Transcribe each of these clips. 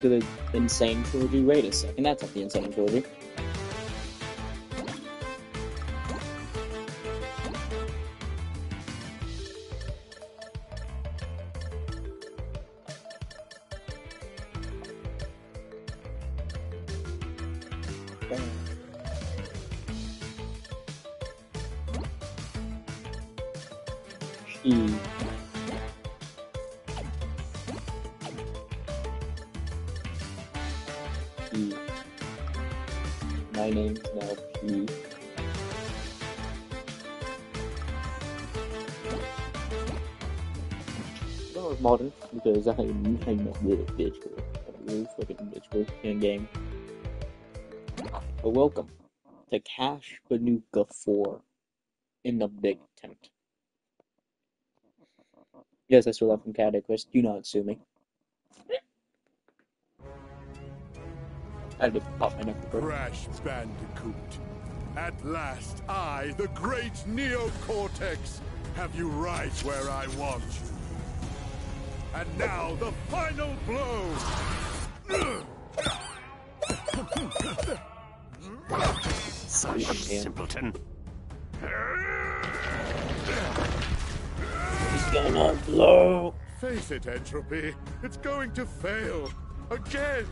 to the Insane Trilogy. Wait a second, that's not the Insane Trilogy. E. P. My name's now P. That was modern because I'm a little bitch boy. A little fucking bitch boy in game. But welcome to Cash Banuka 4 in the Big Tent. Yes, I still love from Cataclysm. Do not sue me. I had to pop my neck. Crash Bandicoot. At last, I, the great Neocortex, have you right where I want you. And now, the final blow! Such simpleton. He's gonna blow. Face it, Entropy. It's going to fail. Again!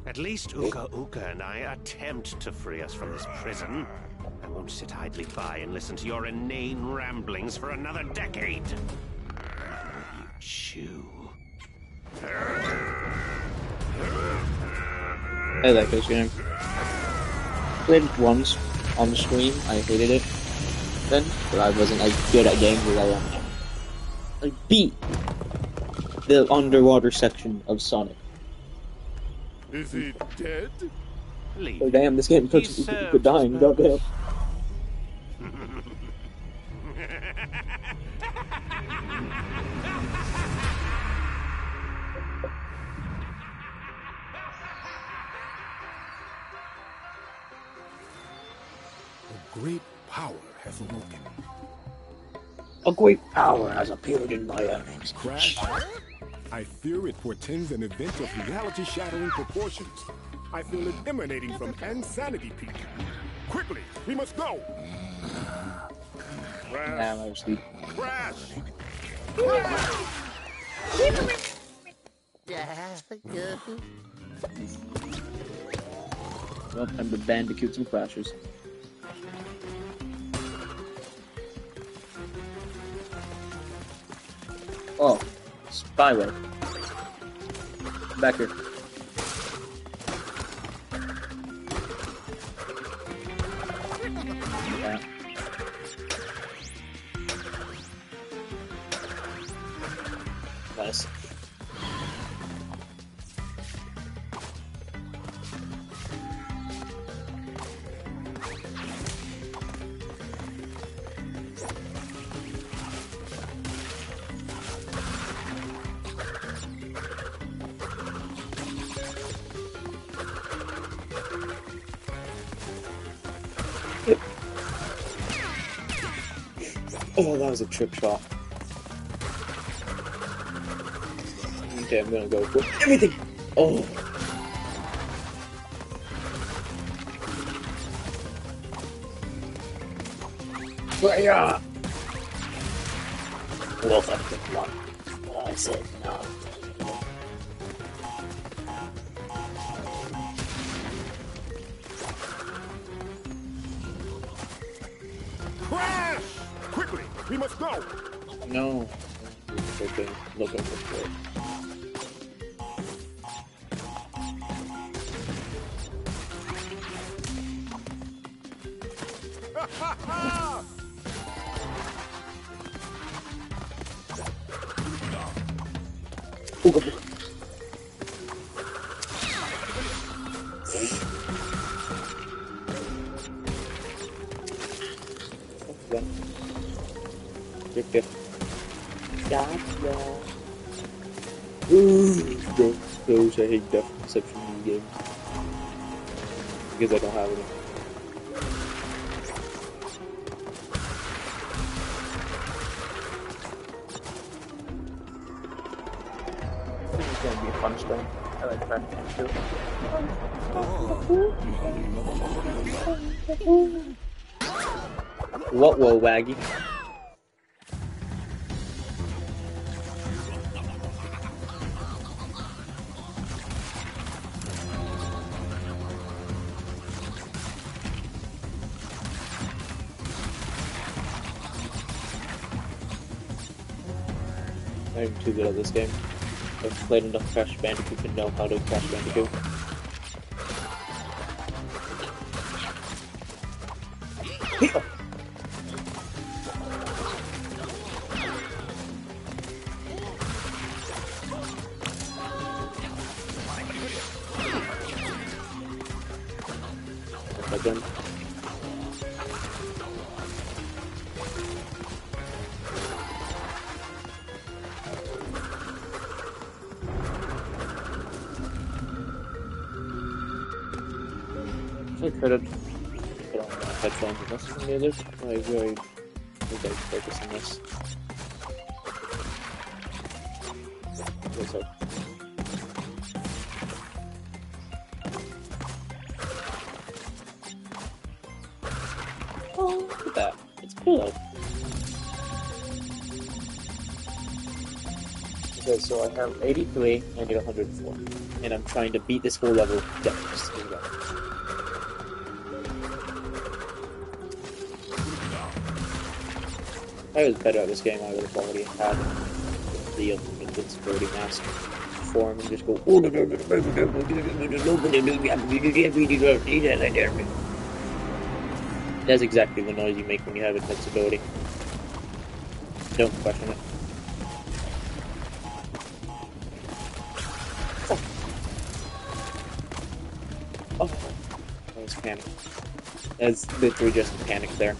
At least Uka Uka and I attempt to free us from this prison. I won't sit idly by and listen to your inane ramblings for another decade. You chew. I like this game. Played it once on the stream. I hated it then, but I wasn't as good at games as I am now. I beat the underwater section of Sonic. Is he dead? Leave. Oh damn, this game touches people dying, goddamn. A great power has awoken. A great power has appeared in my earnings. Crash? I fear it portends an event of reality-shattering proportions. I feel it emanating from Insanity Peak. Quickly, we must go! Now I sleep. Crash! Well, time to Bandicoot some crashes. Oh, spyware. Back here. Yeah. Nice. Oh, that was a trick shot. Okay, I'm gonna go for everything! Oh! Fire! Wolf up the block. I said no. Crash! Quickly, we must go! No. Looking for it. Oh, God. Okay. Gotcha. Ooh, those I hate depth perception in the game. Because I don't have any. This is gonna be a fun stream. I like Crash Bandicoot. What, whoa, Waggy? I'm too good at this game. I've played enough Crash Bandicoot to know how to Crash Bandicoot. Again. I could have put on my headphones and listen to music. I really need to focus on this. What's up? Oh, look at that. It's cool. Okay, so I have 83 and I need 104. And I'm trying to beat this whole level. Yeah, just think about it. If I was better at this game, I would have already had the invincibility mask form and just go. That's exactly the noise you make when you have invincibility. Don't question it. Oh, that was panic. That's literally just panic there.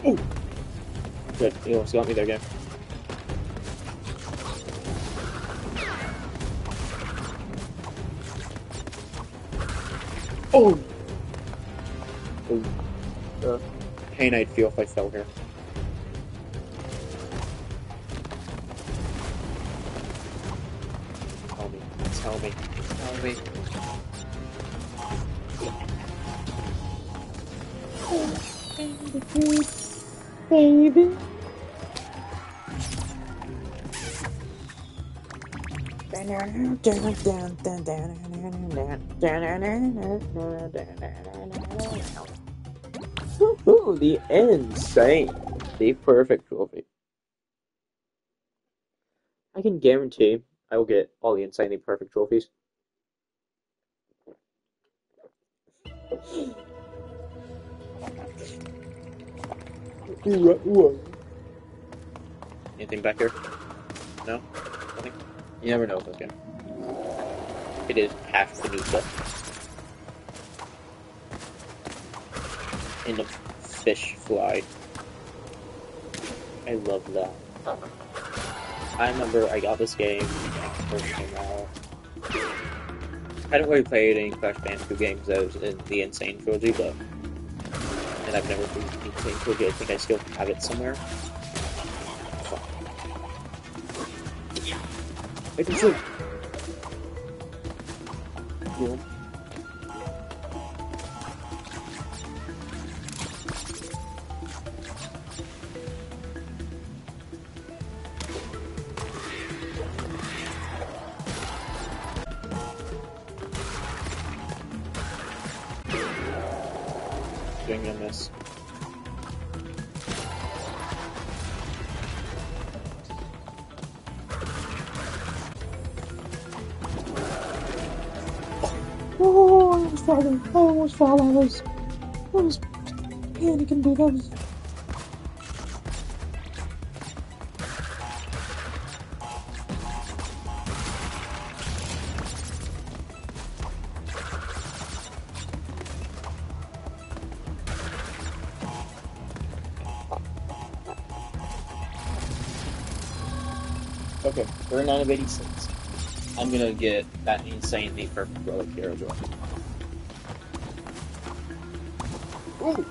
Oh! Good, you almost got me there, game. Oh! The pain I'd feel if I fell here. Tell me, tell me, tell me. Baby. Woohoo, the insane, the perfect trophy. I can guarantee I will get all the insanely perfect trophies. Anything back here? No? Nothing? You never know with this game. It is half the new stuff. And the fish fly. I love that. I remember I got this game when it first came out. I don't really play any Crash Bandicoot games that was in the Insane Trilogy, but... And I've never played the Insane Trilogy, I think I still have it somewhere. I can shoot! Yeah. Doing on this. Oh, I almost fell there. I almost fell. I was panicking because... Okay, we're 9 of 86. I'm gonna get that insanely perfect relic here as well. Ooh!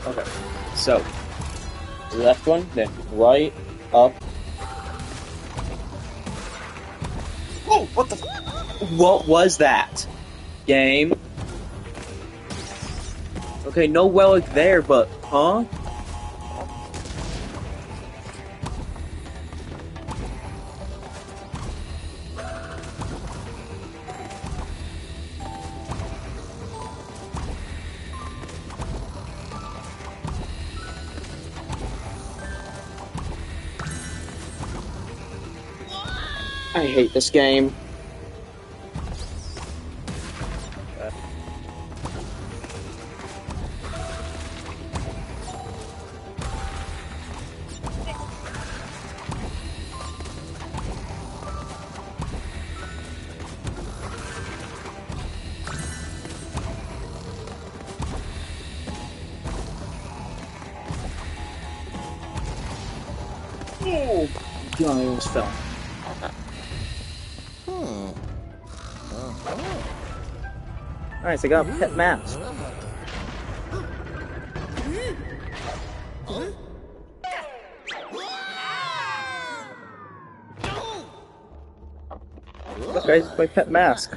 Okay. So, left one, then right, up. Oh, what the? What was that? Game. Okay, no relic there, but huh? I hate this game. Oh, God, I almost fell. Alright, so I got a pet mask. Look, guys, it's my pet mask.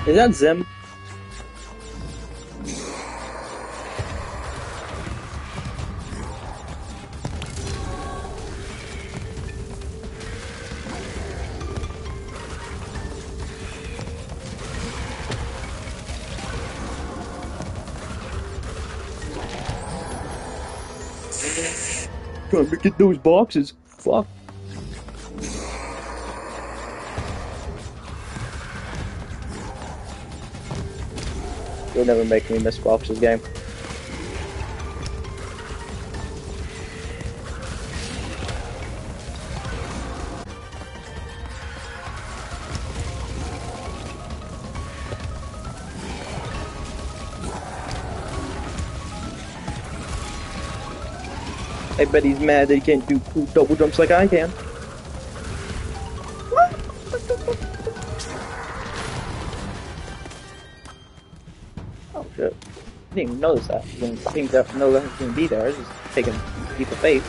Is that Zim? Trying to get those boxes. Fuck. You'll never make me miss boxes, game. I bet he's mad that he can't do cool double jumps like I can. Oh shit. I didn't even notice that. I didn't know that was going to be there. I was just taking a leap of faith.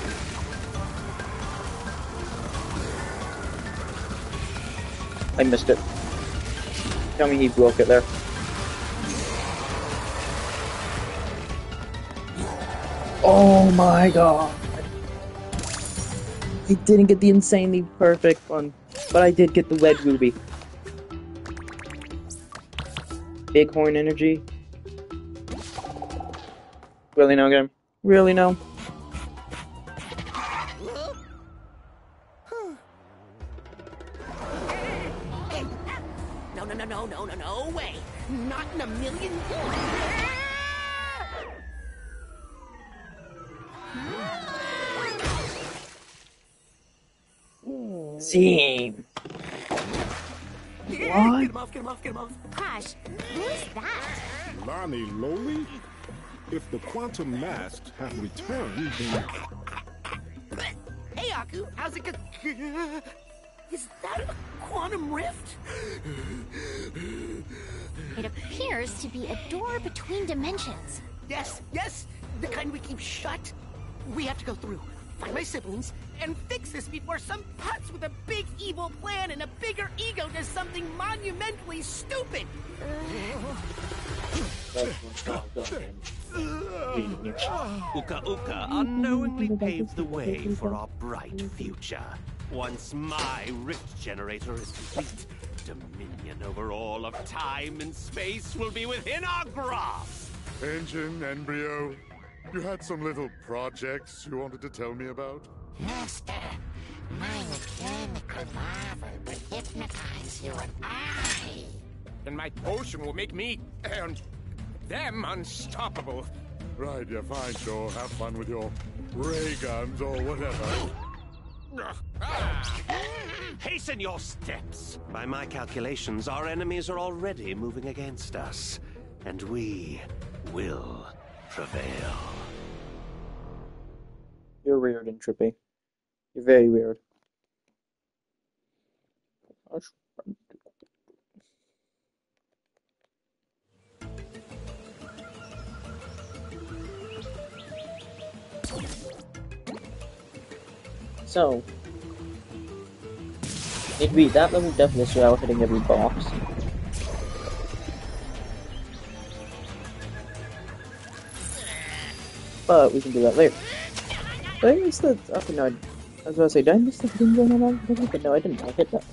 I missed it. Tell me he broke it there. Oh my god. I didn't get the insanely perfect one, but I did get the red ruby. Bighorn energy. Really no, game? Really no? No way! Not in a million years! Team. What? Get him off! Crash, who is that? Lonnie Lowly? If the quantum masks have returned, then... Hey, Aku, how's it go? Is that a quantum rift? It appears to be a door between dimensions. Yes, the kind we keep shut. We have to go through, find my siblings, and fix this before some putz with a big evil plan and a bigger ego does something monumentally stupid. Uka Uka unknowingly paved the way for our bright future. Once my rift generator is complete, dominion over all of time and space will be within our grasp. Engine, Embryo, you had some little projects you wanted to tell me about? Master, my mechanical marvel will hypnotize you and I. And my potion will make me and them unstoppable. Right, yeah, fine, sure. Have fun with your ray guns or whatever. Hasten your steps. By my calculations, our enemies are already moving against us, and we will prevail. You're weird and trippy. You're very weird. Crash. So, need to beat that level definitely without hitting every box. But we can do that later. Did I miss the... Okay, no, I was about to say, did I miss the hitting zone on that level? But no, I didn't. I hit that.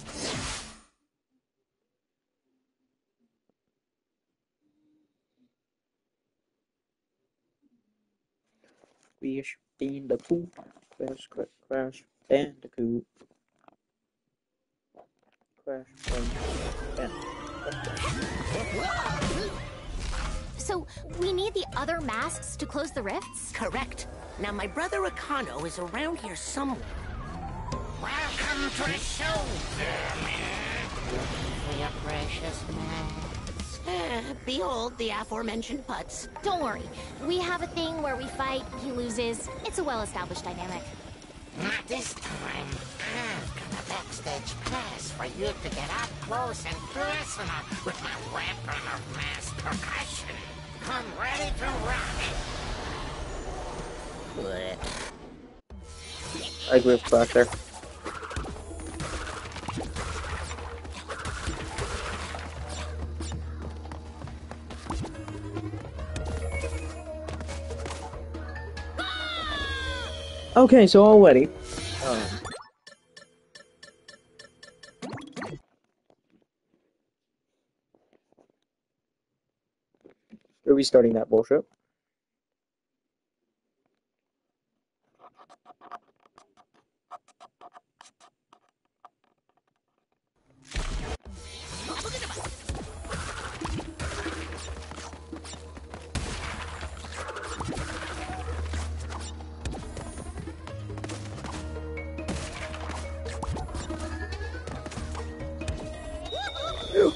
Crash Bandicoot. Crash, crash, crash Bandicoot. Crash Bandicoot. So, we need the other masks to close the rifts? Correct. Now, my brother Akano is around here somewhere. Welcome to the show, Pyramid. For your precious man. Behold the aforementioned putts. Don't worry. We have a thing where we fight, he loses. It's a well-established dynamic. Not this time. I've got a backstage pass for you to get up close and personal with my weapon of mass percussion. I'm ready to rock. I agree with Crash there. Okay, so already. We're restarting that bullshit.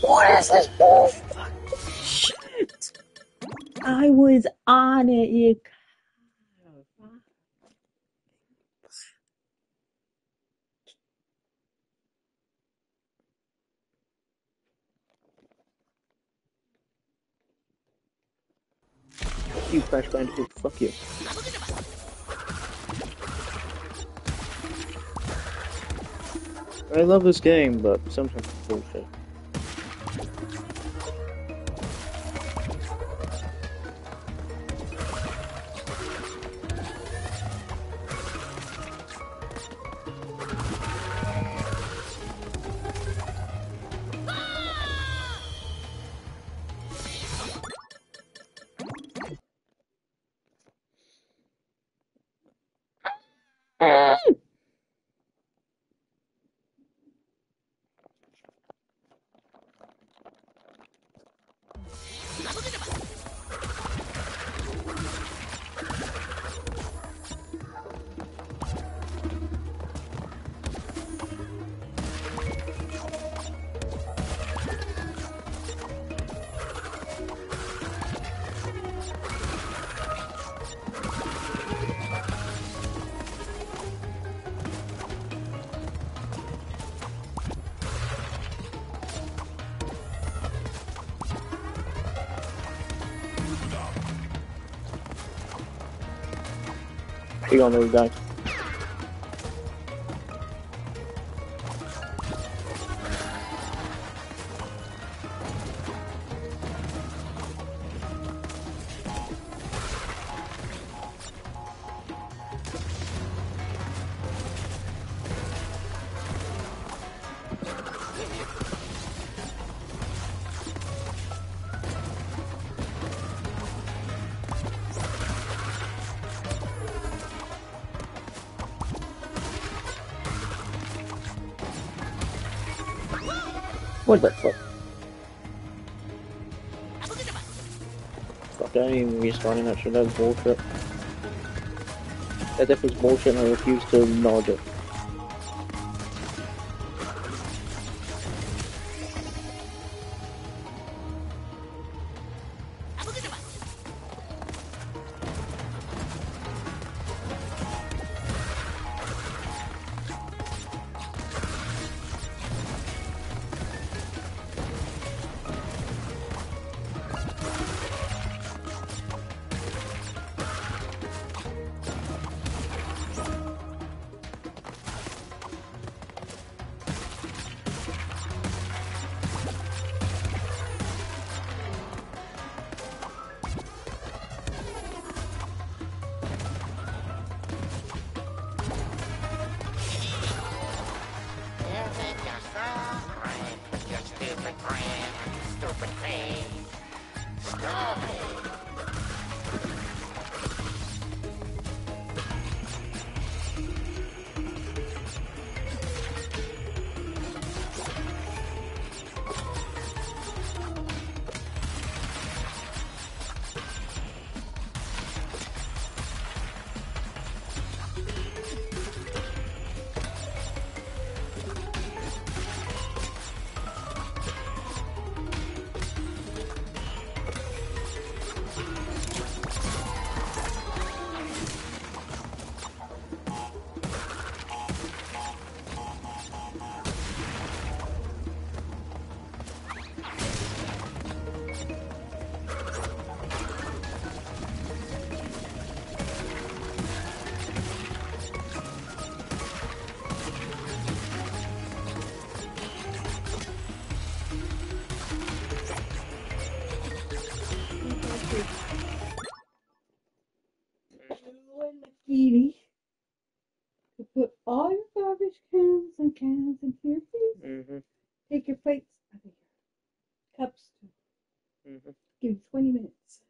What is this bullshit? Shit! I was on it, you. Fuck you, Crash Bandicoot. Fuck you. I love this game, but sometimes it's bullshit. You don't know, guys. What the fuck? Fuck, I ain't even respawning that shit, that's bullshit. That definitely is bullshit and I refuse to acknowledge it. cans into your face. Mm-hmm. Take your plates, I think your cups. Mm-hmm. Give you 20 minutes.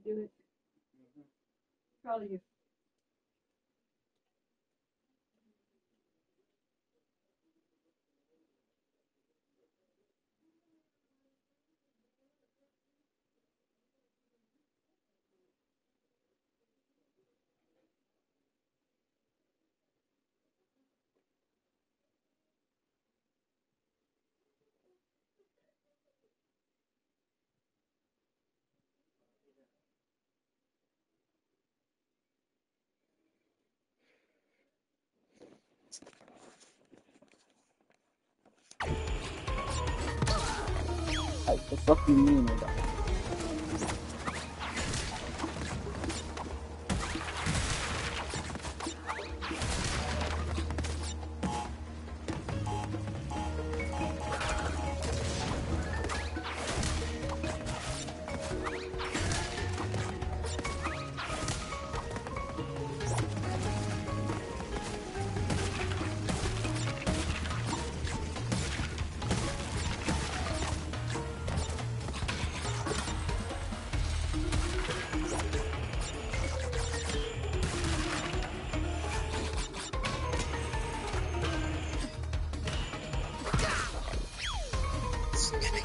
do it. Probably you. Like, the fuck do you mean I don't?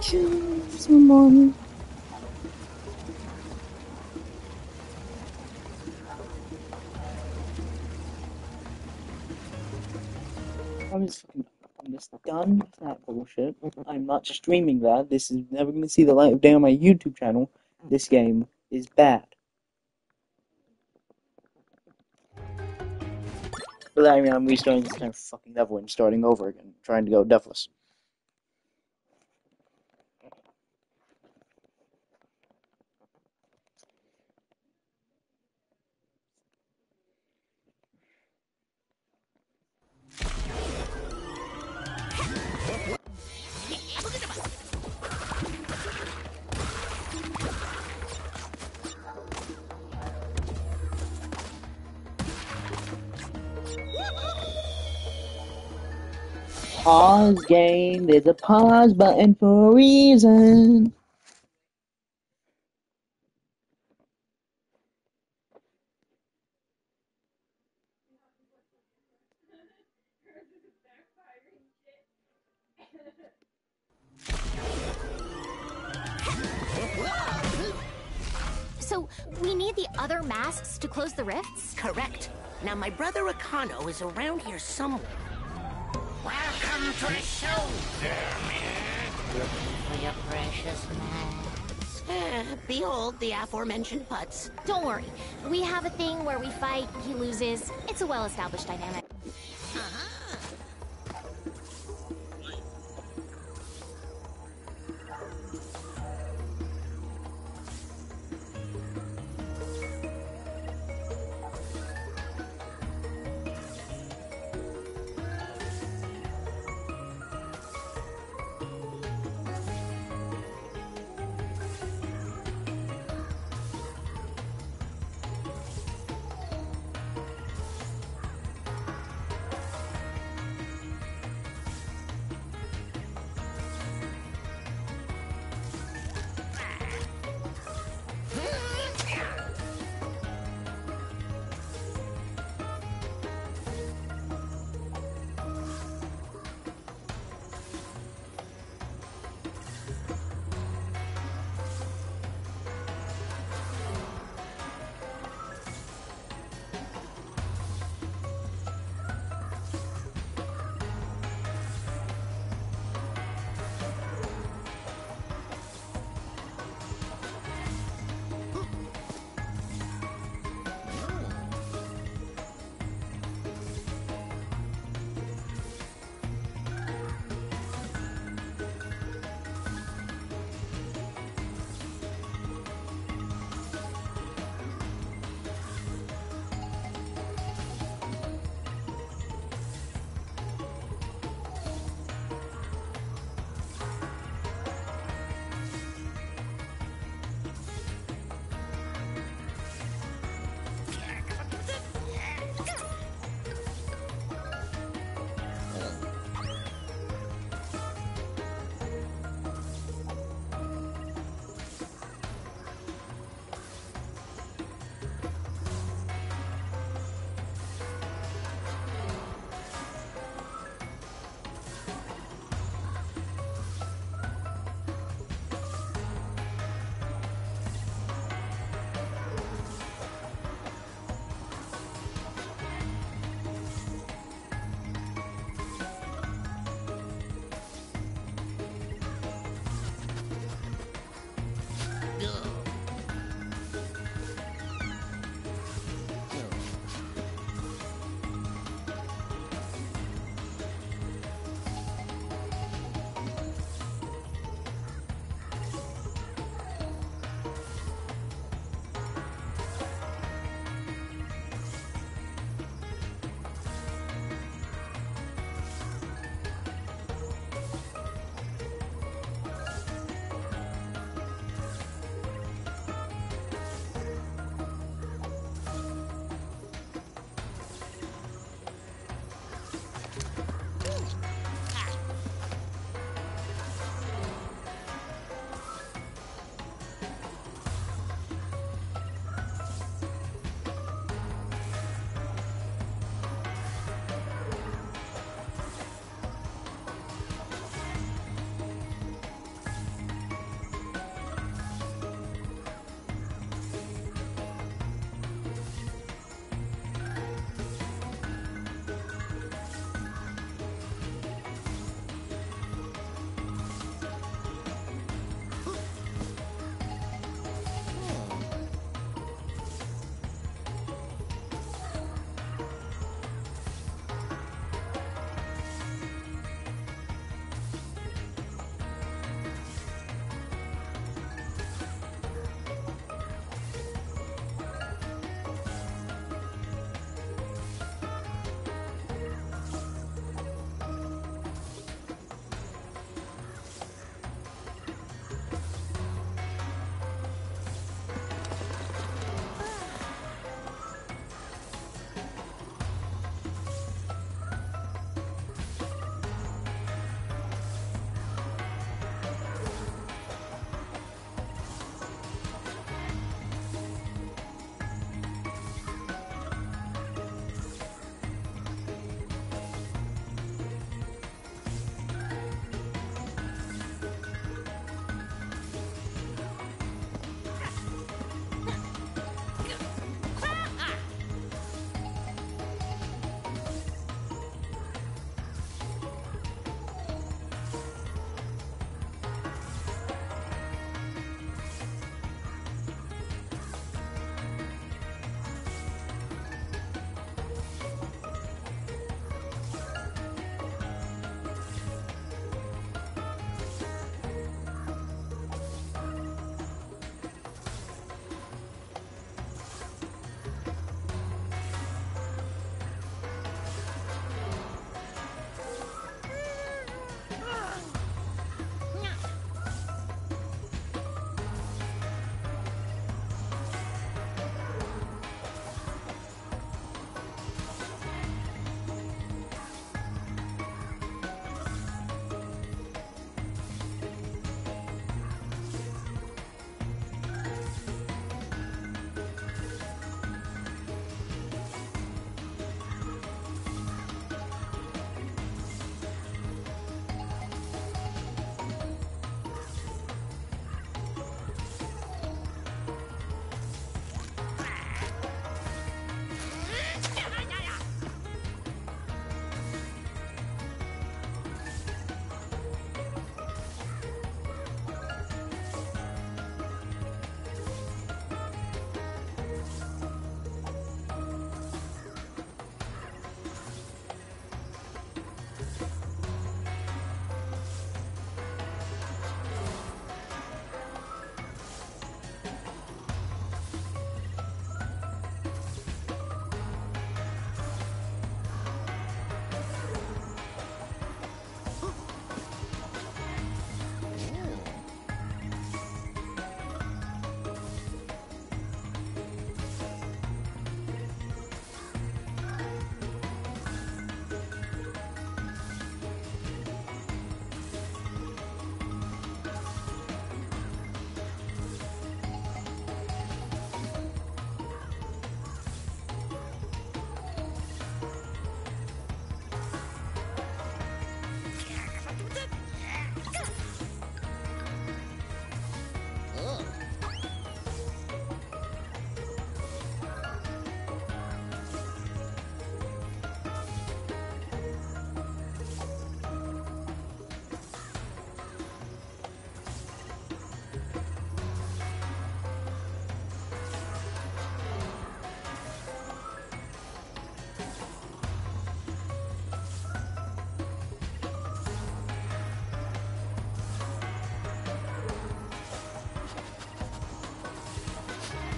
Kill someone. I'm just done with that bullshit. I'm not streaming that. This is never going to see the light of day on my YouTube channel. This game is bad. But I mean, I'm restarting this entire fucking level and starting over again, trying to go deathless. Pause game, there's a pause button for a reason. So, we need the other masks to close the rifts? Correct. Now, my brother Akano is around here somewhere. Welcome to the show, Pyramid. Looking for your precious mask. Behold the aforementioned putts. Don't worry. We have a thing where we fight, he loses. It's a well-established dynamic.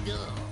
do.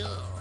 do.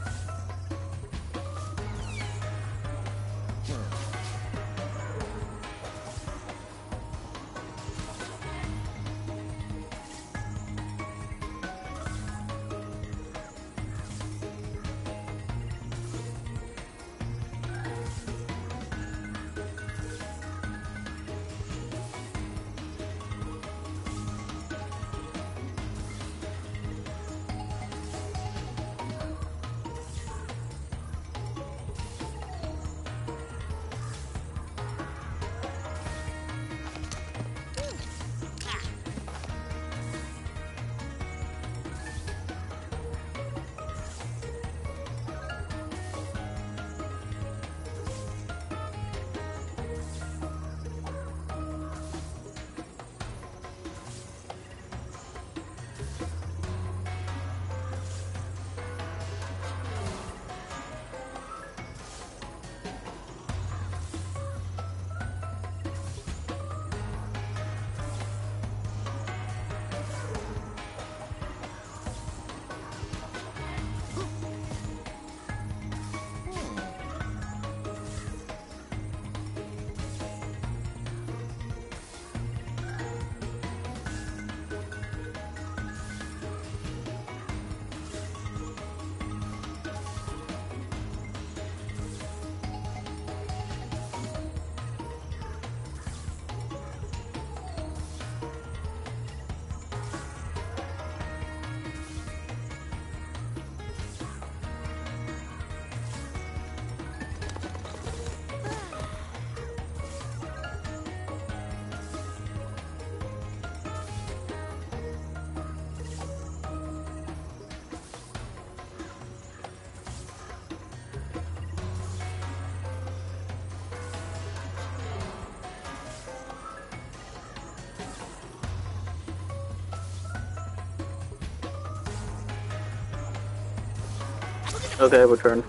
Okay, return.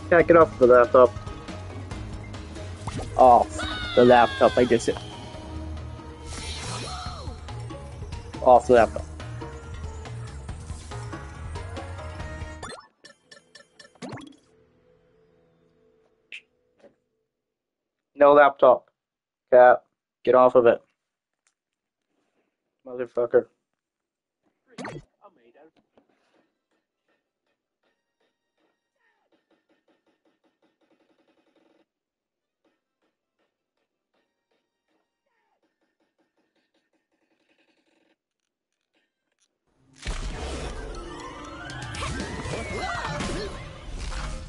Yeah, get off the laptop. Off the laptop, I just said. Off the laptop. No laptop. Cat, get off of it. Motherfucker.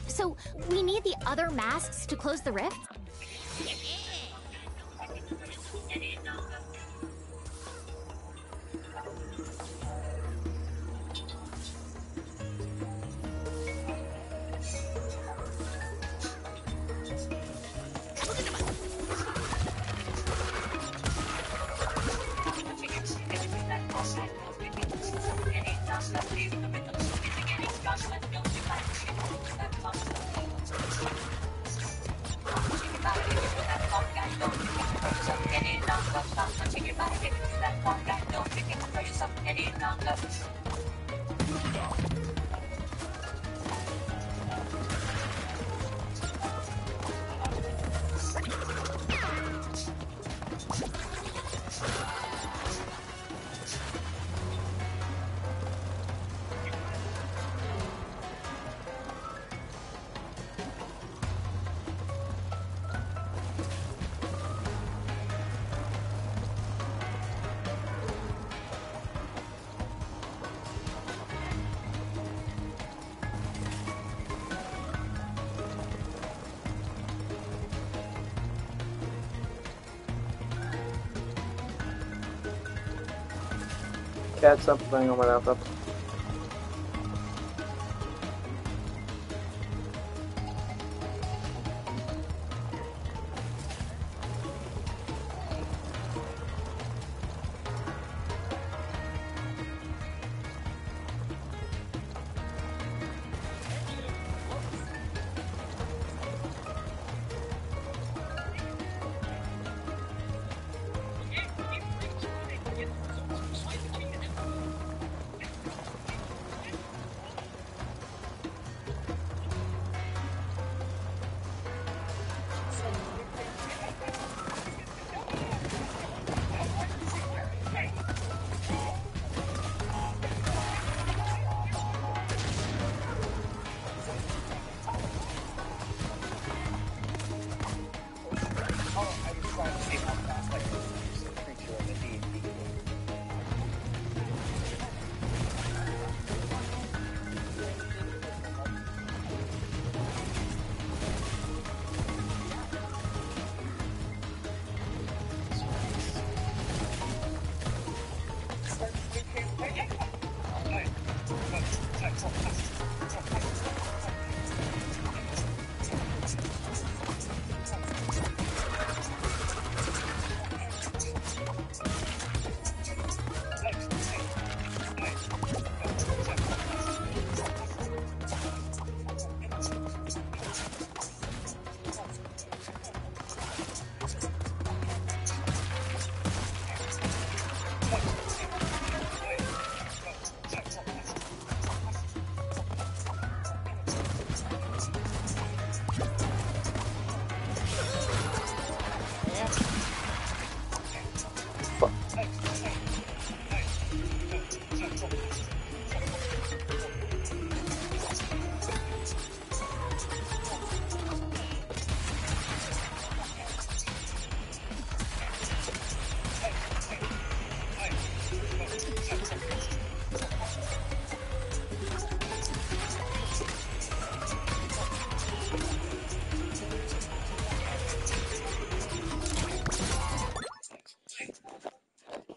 So, we need the other masks to close the rift? Cat, stop playing on my laptop.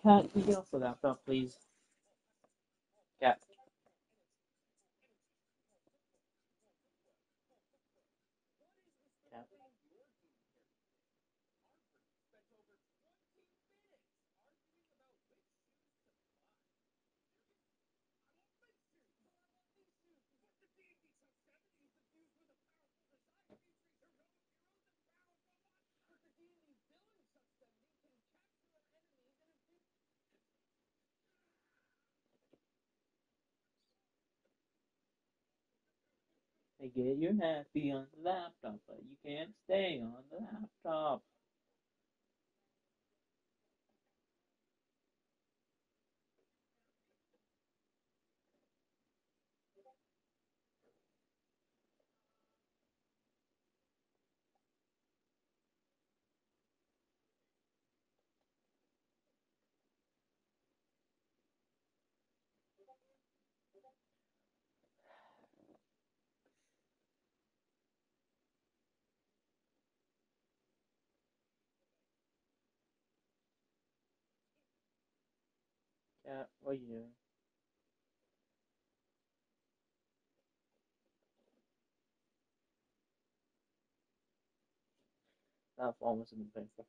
Cat, can you get off the laptop, please? Cat. Cat. I get you're happy on the laptop, but you can't stay on the laptop. Cat, what are you doing? That almost in the paper.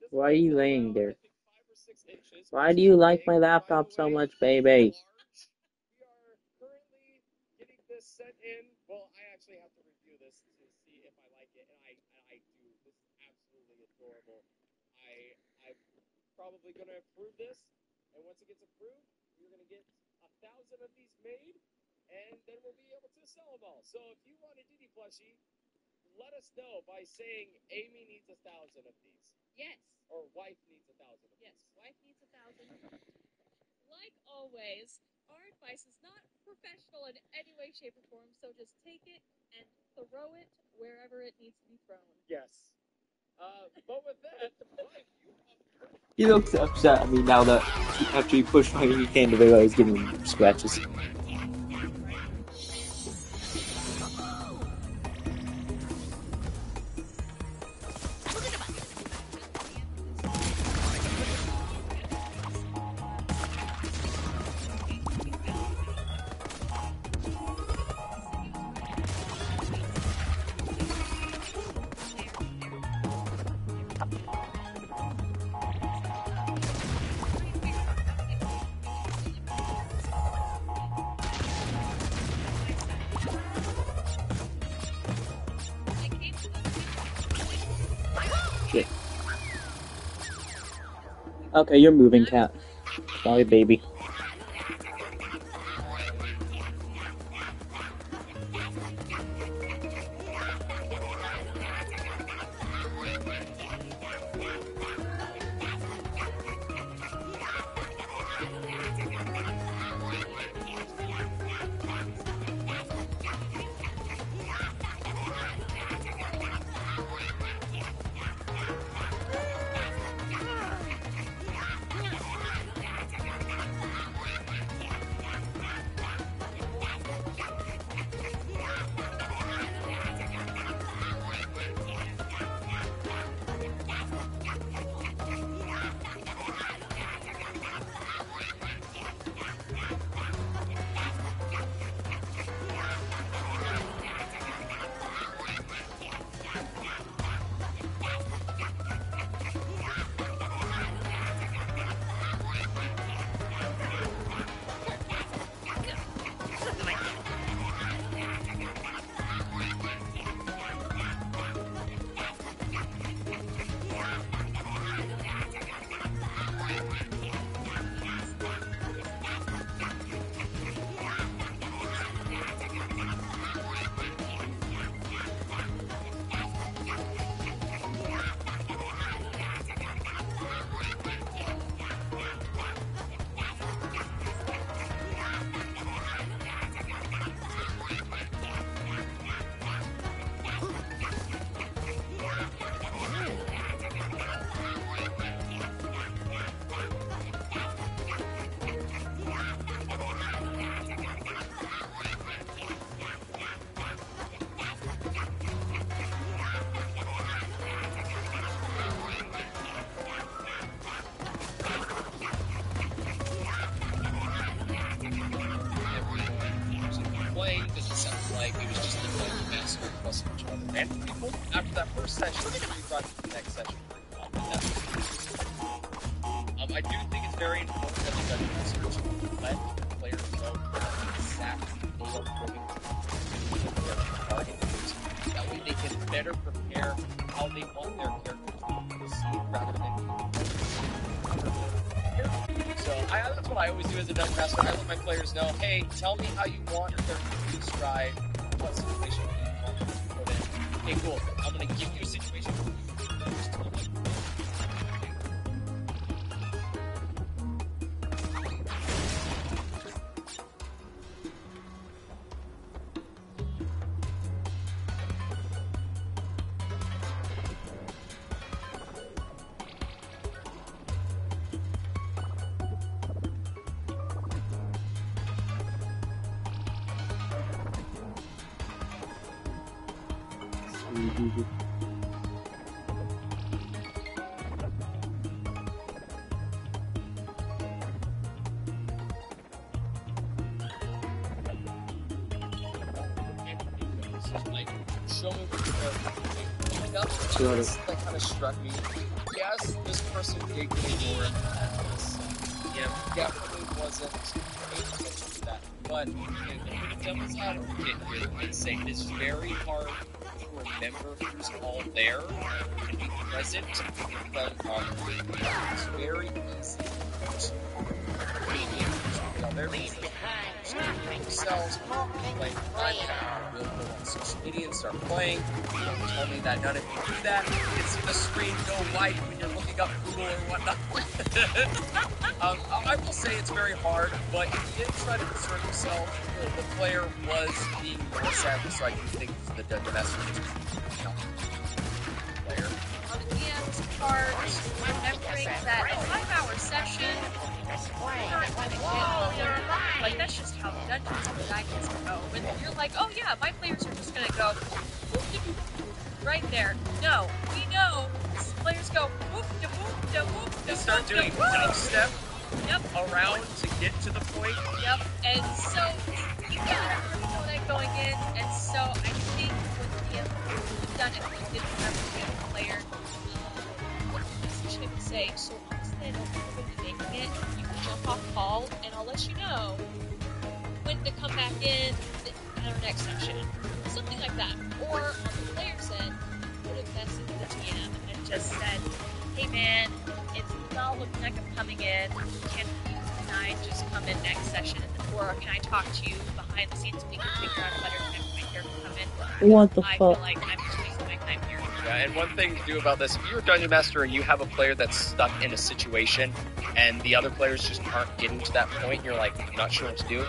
Why are you laying there? Why do you like my laptop so much, baby? We are currently getting this set in. Well, I actually have to review this to see if I like it, and I do. This is absolutely adorable. I'm probably gonna approve this, and once it gets approved, we're gonna get 1,000 of these made, and then we'll be able to sell them all. So if you want a Diddy plushie, let us know by saying Amy needs 1,000 of these. Yes. Or wife needs 1,000 of these. Yes, wife needs 1,000. Like always, our advice is not professional in any way, shape, or form, so just take it and throw it wherever it needs to be thrown. Yes. But with that, He looks upset at me now that after he pushed my hand away, he's getting scratches. Okay, you're moving, cat. Sorry, baby. Playing because it sounded like it was just like the master plus each other. And people, after that first session, we brought to the next session. I do think it's very important that the dungeon masters let players know exactly what they're going to their targets. That way they can better prepare how they want their characters to proceed rather than so that's what I always do as a dungeon master. I let my players know, hey, tell me how you want your character to describe what situation you want them to put in. Okay, cool. I'm going to give you a situation. Just tell me. Show me what that kind of struck me. Yes, this person did get ignored. Definitely wasn't paying attention to that. But the devil's advocate here and say it's very hard to remember who's all there and be present because it's very easy to leave behind themselves, like we'll go on social media and start playing. Tell me that none of you do that. You can see the screen go white when you're looking up Google or whatnot. I will say it's very hard, but if you did try to insert yourself, the player was being more savvy, so I can think the dungeon master player. On the DM's part, remembering that a 5-hour session, like that's just how the dungeons and dragons go. When you're like, oh yeah, my players are just gonna go right there. No, we know players go whoop da whoop da whoop da. They start doing dubstep. Yep. Around to get to the point. Yep. And so you gotta know that going in. And so I think with the done it, we did remember the player. What message can we say? So once they know we're going to be making it, you can jump off call, and I'll let you know when to come back in at our next session, something like that. Or on the player's end, put a message to the GM and just said, "Hey man, it's not looking like mechanic of coming in, can I just come in next session, or can I talk to you behind the scenes and we can figure out a better time for my character to come in? What the I fuck? feel like I'm just wasting my time here. Yeah, and one thing to do about this, if you're a Dungeon Master and you have a player that's stuck in a situation and the other players just aren't getting to that point, and you're like, not sure what to do,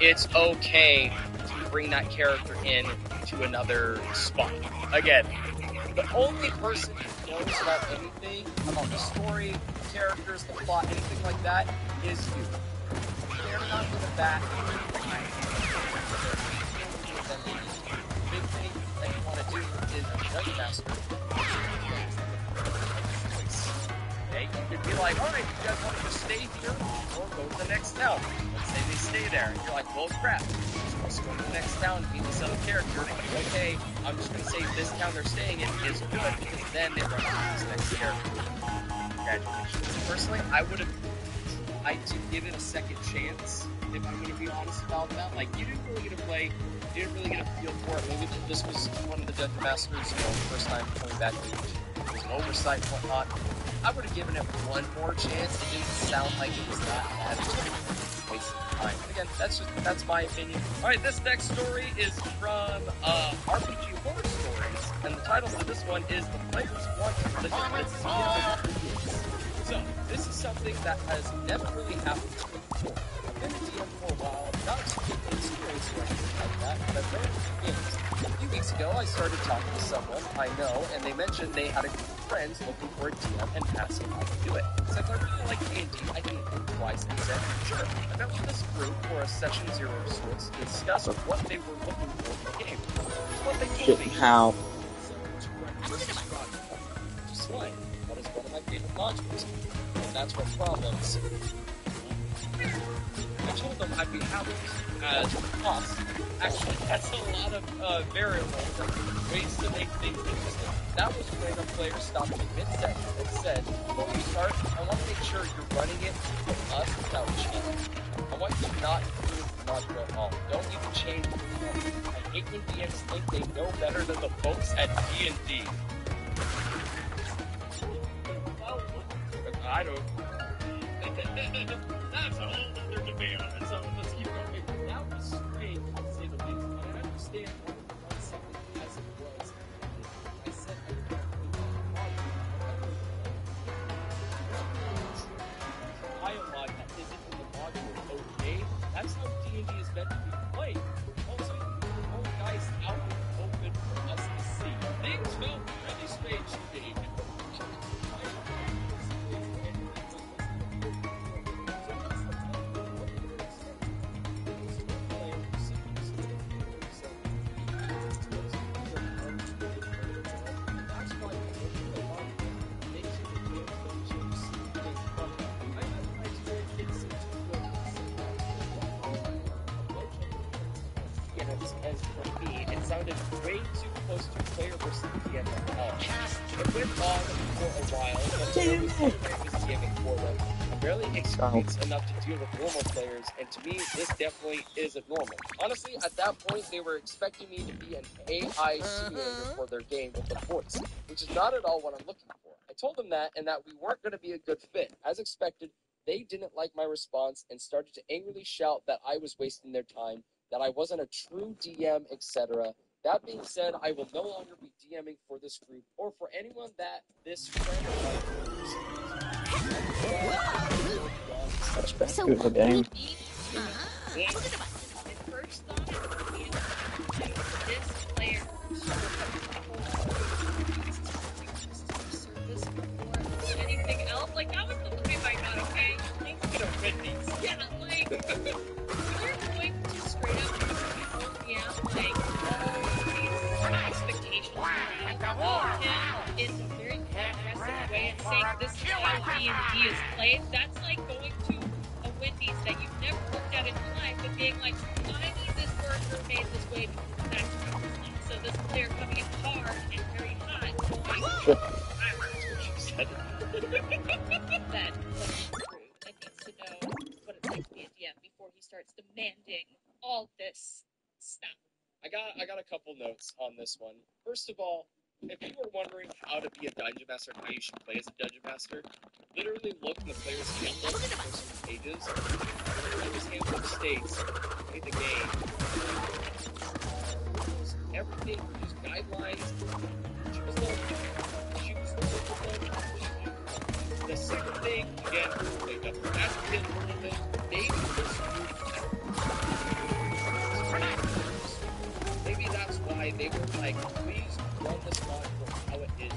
it's okay to bring that character in to another spot. Again, the only person who knows about anything, about the story, characters, the plot, anything like that, is you. They're not going to bat big thing that you want to do is a Dungeon Master. Okay, you could be like, alright, you guys want to just stay here or go to the next town? Let's say they stay there, and you're like, well, crap. Let's go to the next town and meet this other character. Okay, I'm just going to say this town they're staying in is good because then they run into this next character. Congratulations. Personally, I would have tried to give it a second chance, if I'm going to be honest about that. Like, you didn't really get to play, you didn't really get a feel for it. Maybe this was one of the Dungeon Masters, first time coming back to it was an oversight and whatnot. I would have given it one more chance. It didn't sound like it was that bad. It was wasting time. But again, that's my opinion. Alright, this next story is from RPG Horror Stories, and the title for this one is The Players Want the Difference in. So, this is something that has never really happened to me before. I've been a DM for a while, not to get experience or anything like that, but I've learned a few things. A few weeks ago, I started talking to someone I know, and they mentioned they had a group of friends looking for a DM and asked if I could do it. Since I really like D&D, I think twice and said, sure. I met with this group for a session 0 of sorts to discuss what they were looking for in the game. What they told me. How? Just like, that is one of my favorite modules. And that's what problems. I told them I'd be happy as cost. Actually, that's a lot of variables and ways to make things interesting. That was when a player stopped me mid-session and said, before we start, I want to make sure you're running it for us without change. I want you to not improve the module at all. Don't even change the module. I hate when DMs think they know better than the folks at D&D. I don't. That's a whole other debate on its own. Let's keep going. That was strange, to say the least. But I understand one second as it was. I said I can't dialogue that isn't in the module. Okay, that's how D&D is meant to be played. Also, all guys out in the open for us to see. Things felt really strange to me. As for me, it sounded way too close to player versus DM at It went on for a while, but there was DMing for them. I'm barely experienced enough to deal with normal players, and to me, this definitely isn't normal. Honestly, at that point, they were expecting me to be an AI simulator for their game with a voice, which is not at all what I'm looking for. I told them that, and that we weren't going to be a good fit. As expected, they didn't like my response and started to angrily shout that I was wasting their time, that I wasn't a true DM, etc. That being said, I will no longer be DMing for this group or for anyone that this friend Such bad good game. At first thought it would be this player service before anything else. Like, that was the time I got, okay? Yeah, like, you're going to straight up like, expectations in a very aggressive way and saying this is how D&D is played. That's like going to a Wendy's that you've never looked at in your life and being like, I need this burger made this way because that's how it's like. So this player coming in hard and very hot going, that needs to know what it's like to be a DM before he starts demanding all this stuff. I got a couple notes on this one. First of all, if you were wondering how to be a Dungeon Master and how you should play as a Dungeon Master, literally look in the the player's handbook for some pages. The player's handbook states, play the game. Everything, just guidelines. Choose the second thing, again, they got the advocate a little bit. Maybe that's why they were like, please run this mod for how it is.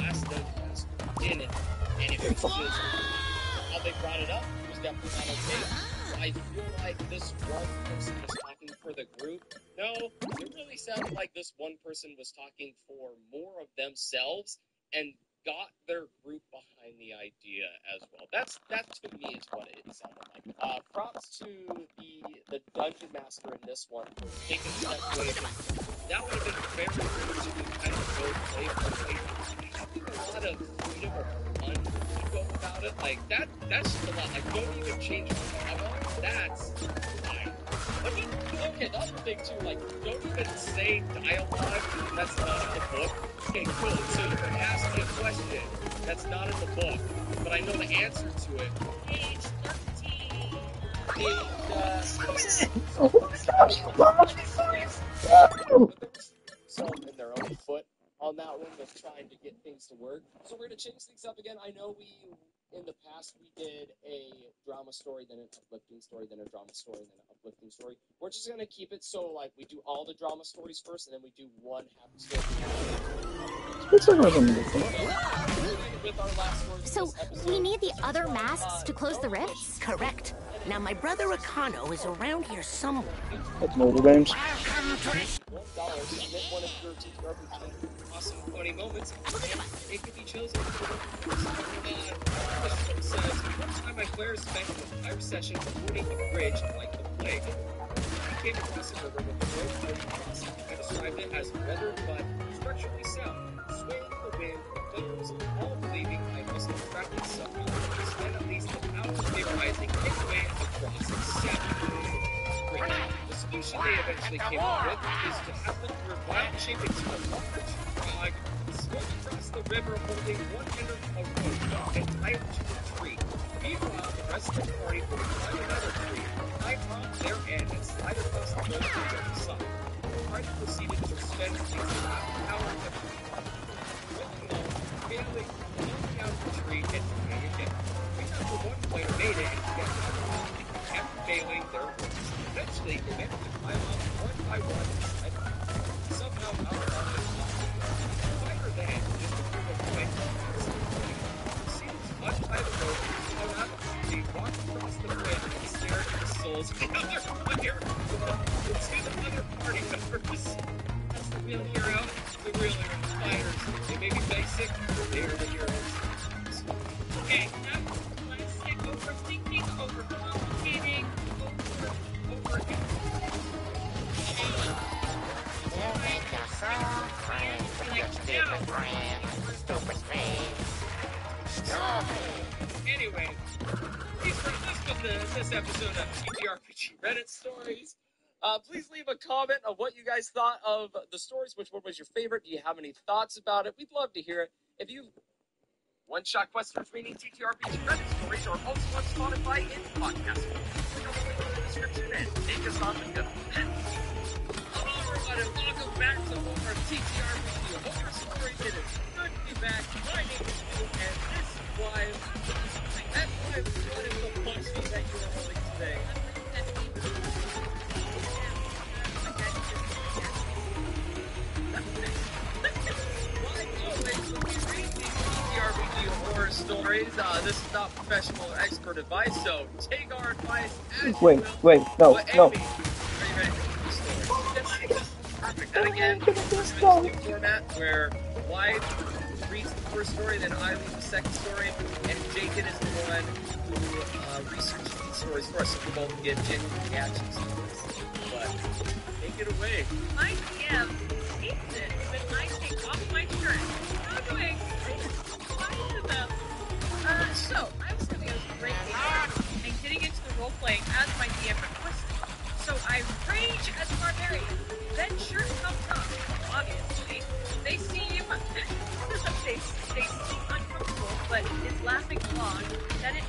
Last didn't. And it was just how they brought it up was definitely not okay. So I feel like this one person was talking for the group. No, it really sounded like this one person was talking for more of themselves and got their group behind the idea as well. That to me is what it sounded like. Props to the dungeon master in this one for taking a step away. That would have been very good to kind of go play having a lot of freedom or fun to go about it. Like that's just a lot. Like don't even change my level. That's fine. But okay, the other thing too, like don't even say dialogue that's not in the book. Okay, cool. So you're gonna ask me a question that's not in the book, but I know the answer to it. Page 13. So in their own foot on that one with trying to get things to work. So we're gonna change things up again. I know in the past we did a drama story, then an uplifting story, then a drama story, then an uplifting story. We're just gonna keep it so like we do all the drama stories first, and then we do one happy story. So, we need the other masks to close the rifts? Correct. Now, my brother Akano is around here somewhere. That's mobile games. $1, submit one of your TTRPG awesome funny moments, and it could be chosen. This says, one time my players spent an entire session avoiding the bridge like the plague. We came across a river with a road crossing. I described it as weathered but structurally sound. Swaying in the wind, players all believing I must have attracted something. Spent at least an hour theorizing its way across the bridge. The solution they eventually came up with is to have the revive shape into a large frog, swim across the river holding one end of a rope and tie it to a tree. Meanwhile, the rest of the party will climb another tree, tie on their end, and slide across the rope to the other side. The party proceeded to spend at least half an hour failing down the tree and trying again. Except one player made it and kept failing their works. Eventually, they managed to climb up one by one and somehow outrun the fire then, just to prove a point, proceeded to untie the rope, climb out of the tree, walk across the bridge, and stare at the souls of the other player. It's the other party members. That's the real hero. The real hero fighters. They may be basic, but they are the heroes. Okay, now let's take overthinking, overcomplicating, over You make yourself friends with your stupid friends, stupid face. Anyway, please for this episode of TTRPG Reddit Stories. Please leave a comment of what you guys thought of the stories. Which one was your favorite? Do you have any thoughts about it? We'd love to hear it. If you one-shot questions reading TTRPG Reddit Stories or also on Spotify in podcast form, click on the link in the description and take us on the go. Hello everyone and welcome back to more TTRPG Horror Stories. It is good to be back. My name is Stu and this is Clive. And Clive, what is the plushie that you are holding today? Horror stories. This is not professional or expert advice, so take our advice as Wait, you will. no. But Amy, are you ready for the story? Yes, perfect. And again, we're doing this new format where Wyatt reads the first story, then I read the second story, and Jacob is the one who researches these stories for us, so we both get genuine reactions to this. But take it away. My DM hates it when I take off my shirt. Not doing so I was having a great day and getting into the role playing as my DM requested. So I rage as a barbarian. Then shirt comes up. Obviously, they seem uncomfortable, but is laughing along. Then it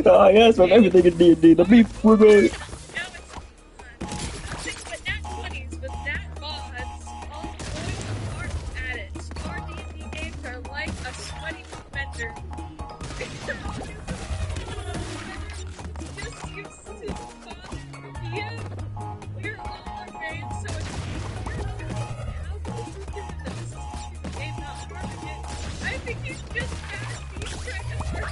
Oh yes, from everything in D&D, the beef we're going. But not 20s, but not mods, all going hard at it. Our D&D games are like a sweaty vendor. Just seems to bother me. We're all afraid, so it's how do we do this? Game not harming it. I think he's just nasty. He's trying to hurt us.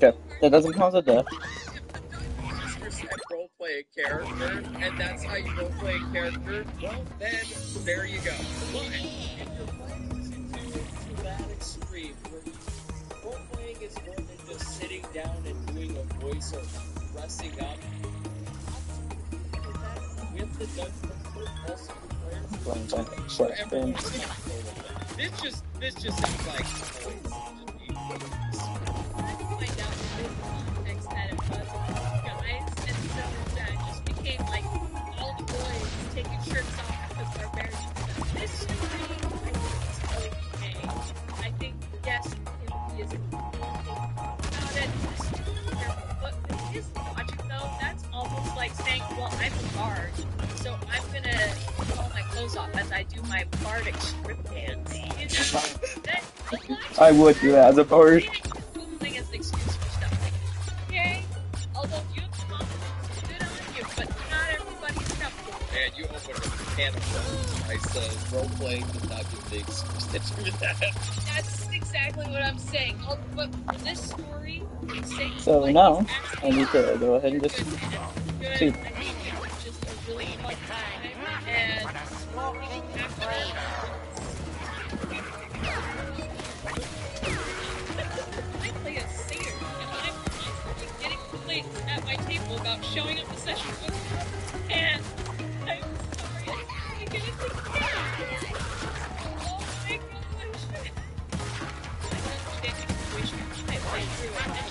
Okay, that doesn't cause a death. Disrespect role-play a character, and that's how you role-play a character, well, then, there you go. But, if you're playing to that extreme, where role-playing is more than just sitting down and doing a voice or dressing up, with the dungeon also players, sure, everyone's comfortable with it. This just sounds like find out the context that it was guys, and so that just became like all the boys taking shirts off because barbarians. This story, I think it's okay. I think yes, Timothy is about it. But with his logic though, that's almost like saying, well, I'm a bard, so I'm gonna pull my clothes off as I do my bardic strip dance. You know, I would do that as a bard. Googling is an excuse for stuff like that. Okay? Although you have confidence, good on you, but not everybody's comfortable. And you open a can of worms. I said role-playing does not give the excuse to do that. That's exactly what I'm saying. But for this story, for the sake of So what now, he's I need to go ahead and just good. see. I think it was just a really fun time, and after I play a satyr, and I'm constantly getting complaints at my table about showing up to session with and I'm sorry, I can't get into the game. Oh my gosh. I don't understand the situation. I play through it. He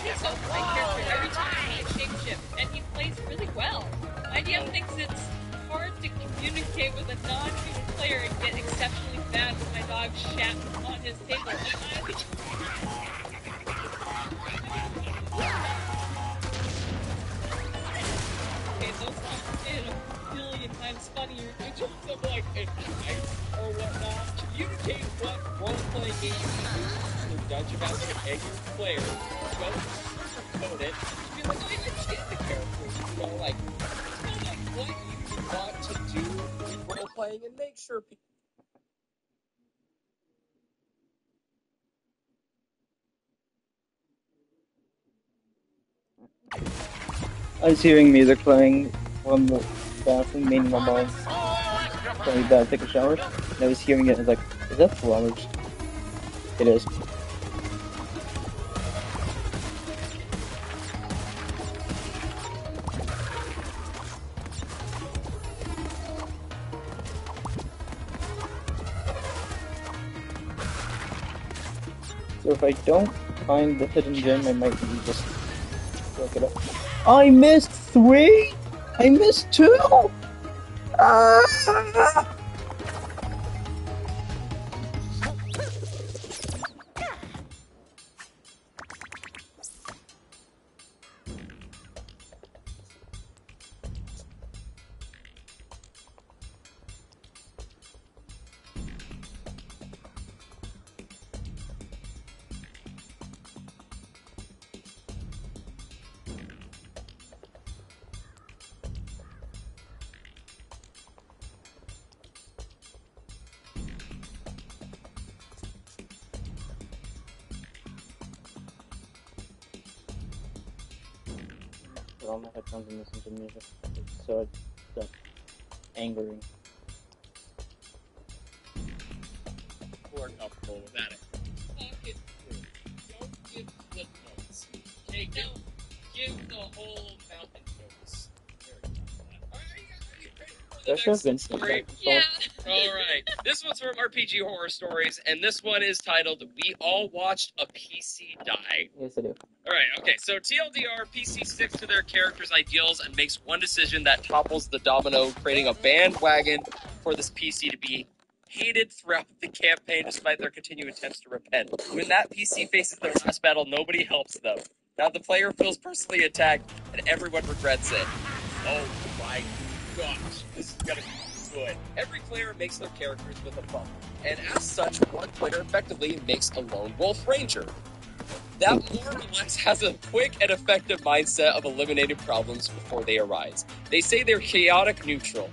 takes over my character every time I shapeshift, and he plays really well. My DM thinks it's hard to communicate with a non-human player and get exceptionally mad when my dog shat on his table. Okay, those things did a million times funnier. It's just something like advice or whatnot. Communicate what role-playing game you use to the dungeon master and your player. Don't sugarcoat it. Be like, I understand the characters. You know, like, tell them what you want to do in role-playing and make sure people. I was hearing music playing from the bathroom, meaning my mom telling me about to take a shower. And I was hearing it and I was like, is that flowers? It is. So if I don't find the hidden gem, I might just look it up. I missed 3? I missed 2? Ah! Put on my headphones and listen to music. It's so angering. More comfortable with that. Talk it through. Don't give flip notes. Okay, give the whole mountain notes. Are you ready for the That's next Vincent. story? Yeah. Alright. This one's from RPG Horror Stories, and this one is titled We All Watched a PC Die. Yes, I do. Alright, okay, so TLDR, PC sticks to their characters' ideals and makes one decision that topples the domino, creating a bandwagon for this PC to be hated throughout the campaign despite their continued attempts to repent. When that PC faces their last battle, nobody helps them. Now the player feels personally attacked, and everyone regrets it. Oh my gosh, this is gonna be good. Every player makes their characters with a bump, and as such, one player effectively makes a lone wolf ranger. That more or less has a quick and effective mindset of eliminating problems before they arise. They say they're chaotic neutral.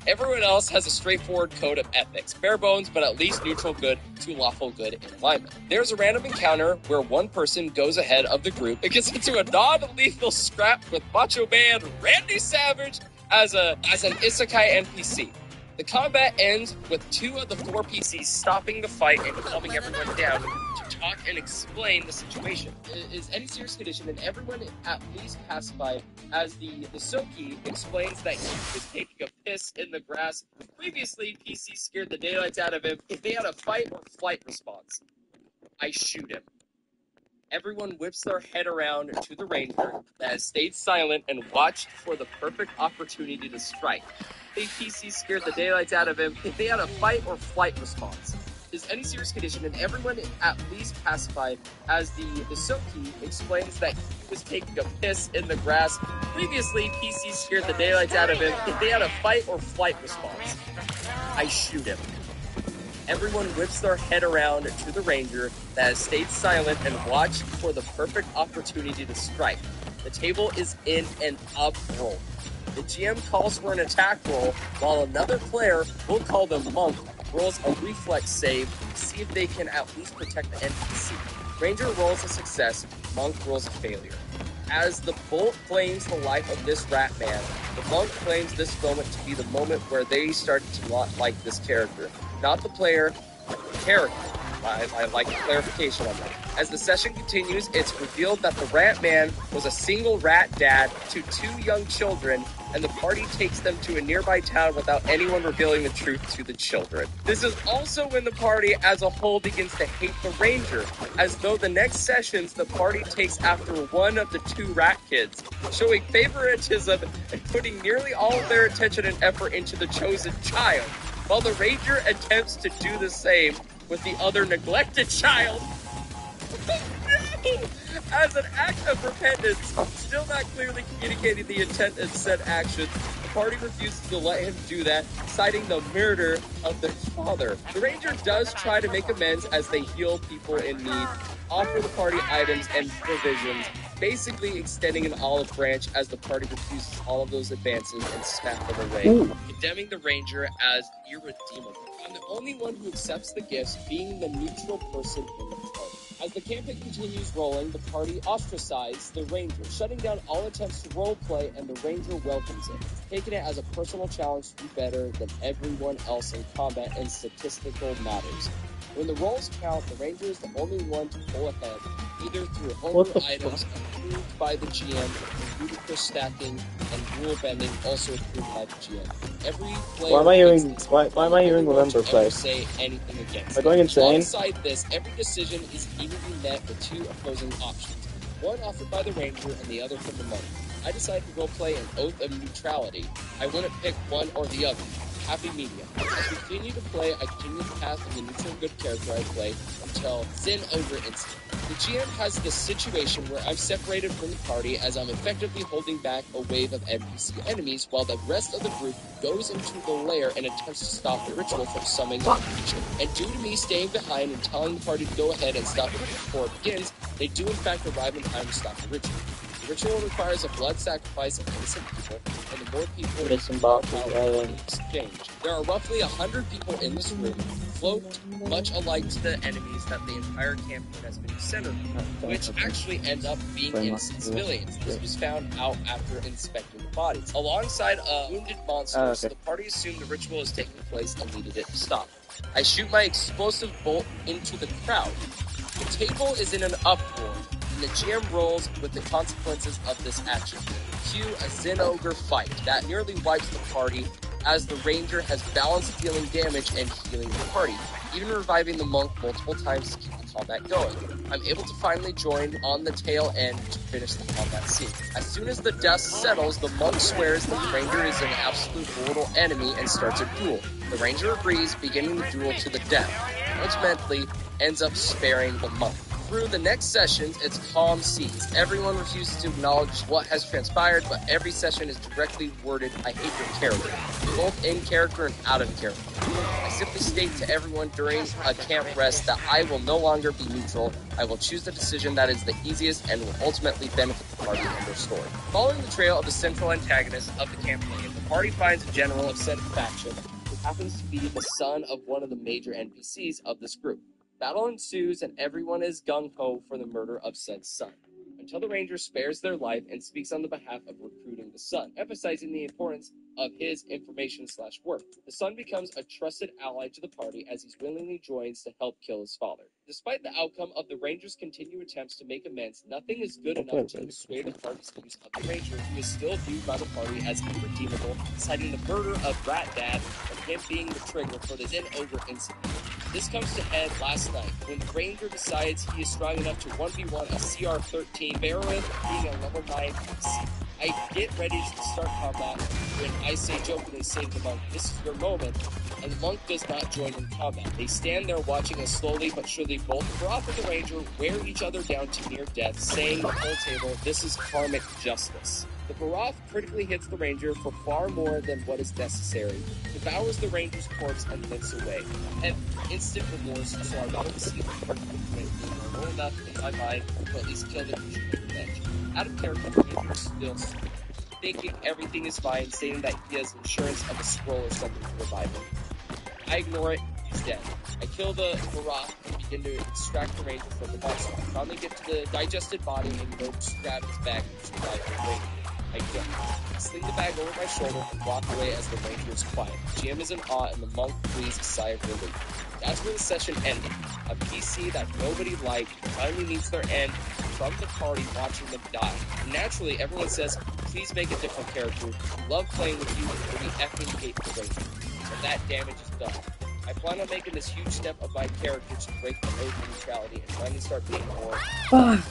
Everyone else has a straightforward code of ethics. Bare bones, but at least neutral good to lawful good in alignment. There's a random encounter where one person goes ahead of the group and gets into a non-lethal scrap with Macho Man Randy Savage as an isekai NPC. The combat ends with 2 of the 4 PCs stopping the fight and calming everyone down to talk and explain the situation. Is any serious condition, and everyone at least pacified as the Soki explains that he was taking a piss in the grass. Previously, PC scared the daylights out of him. If they had a fight or flight response, I shoot him. Everyone whips their head around to the ranger that has stayed silent and watched for the perfect opportunity to strike. The PC scared the daylights out of him. If they had a fight or flight response, is any serious condition, and everyone at least pacified as the Soki explains that he was taking a piss in the grass. Previously, PC scared the daylights out of him. If they had a fight or flight response, I shoot him. Everyone whips their head around to the ranger that has stayed silent and watched for the perfect opportunity to strike. The table is in an uproar. The GM calls for an attack roll, while another player, we'll call them Monk, rolls a reflex save to see if they can at least protect the NPC. Ranger rolls a success, Monk rolls a failure. As the bolt claims the life of this rat man, the Monk claims this moment to be the moment where they started to not like this character. Not the player, but the character. I like the clarification on that. As the session continues, it's revealed that the rat man was a single rat dad to 2 young children, and the party takes them to a nearby town without anyone revealing the truth to the children. This is also when the party as a whole begins to hate the ranger, as though the next sessions the party takes after one of the 2 rat kids, showing favoritism and putting nearly all of their attention and effort into the chosen child, while the ranger attempts to do the same with the other neglected child. As an act of repentance, still not clearly communicating the intent of said action, the party refuses to let him do that, citing the murder of their father. The ranger does try to make amends as they heal people in need, offer the party items and provisions, basically extending an olive branch as the party refuses all of those advances and snap them away, condemning the ranger as irredeemable. I'm the only one who accepts the gifts, being the neutral person in the party. As the campaign continues rolling, the party ostracizes the ranger, shutting down all attempts to roleplay, and the ranger welcomes it, taking it as a personal challenge to be better than everyone else in combat and statistical matters. When the rolls count, the ranger is the only one to pull ahead, either through homebrew items approved by the GM, and ludicrous stacking and rule bending also approved by the GM. Every player Why am I hearing Remember play? Say anything against Am I going insane? Alongside this, every decision is immediately met with 2 opposing options, one offered by the ranger and the other from the monk. I decided to roleplay an oath of neutrality. I wouldn't pick one or the other. Happy medium. As we continue to play, I continue the path of the neutral good character I play until Zen Ogre incident. The GM has this situation where I'm separated from the party as I'm effectively holding back a wave of NPC enemies while the rest of the group goes into the lair and attempts to stop the ritual from summoning the creature. And due to me staying behind and telling the party to go ahead and stop it before it begins, they do in fact arrive in time to stop the ritual. The ritual requires a blood sacrifice of innocent people, and the more people in exchange. There are roughly 100 people in this room, cloaked much alike to the enemies that the entire campaign has been centered on, which actually end up being innocent civilians. This was found out after inspecting the bodies. Alongside wounded monsters, the party assumed the ritual was taking place and needed it to stop. I shoot my explosive bolt into the crowd. The table is in an uproar, and the GM rolls with the consequences of this action. Cue a Zen Ogre fight that nearly wipes the party, as the ranger has balanced dealing damage and healing the party, even reviving the monk multiple times to keep the combat going. I'm able to finally join on the tail end to finish the combat scene. As soon as the dust settles, the monk swears that the ranger is an absolute mortal enemy and starts a duel. The ranger agrees, beginning the duel to the death, and ultimately ends up sparing the monk. Through the next sessions, it's calm seas. Everyone refuses to acknowledge what has transpired, but every session is directly worded, I hate your character, both in character and out of character. I simply state to everyone during a camp rest that I will no longer be neutral. I will choose the decision that is the easiest and will ultimately benefit the party and their story. Following the trail of the central antagonist of the campaign, the party finds a general of said faction who happens to be the son of one of the major NPCs of this group. Battle ensues and everyone is gung-ho for the murder of said son, until the ranger spares their life and speaks on the behalf of recruiting the son, emphasizing the importance of his information/work. The son becomes a trusted ally to the party as he willingly joins to help kill his father. Despite the outcome of the ranger's continued attempts to make amends, nothing is good enough to sway the party's views of the ranger, who is still viewed by the party as irredeemable, citing the murder of Rat Dad and him being the trigger for the then Ogre incident. This comes to head last night when the ranger decides he is strong enough to 1v1 a CR-13 Baron being a level 9 PC. I get ready to start combat when I say jokingly saying to the monk, "This is your moment," and the monk does not join in combat. They stand there watching as slowly but surely both Baroth and the ranger wear each other down to near death, saying the whole table, "This is karmic justice." The Baroth critically hits the ranger for far more than what is necessary, devours the ranger's corpse, and limps away. And instant remorse, so I wanted to see if the character being low enough in my mind to at least kill the creature with revenge. Out of character, the ranger is still thinking everything is fine, stating that he has insurance of a scroll or something to revive him. I ignore it, he's dead. I kill the Baroth and begin to extract the ranger from the monster. I finally get to the digested body and go to grab his bag and revive the ranger. I don't. I sling the bag over my shoulder and walk away as the ranger is quiet. GM is in awe and the monk breathes a sigh of relief. That's where the session ended. A PC that nobody liked finally meets their end from the party watching them die. And naturally, everyone says, please make a different character. We love playing with you, but we effing hate the ranger. So that damage is done. I plan on making this huge step of my character to break the oath of neutrality and finally start being more...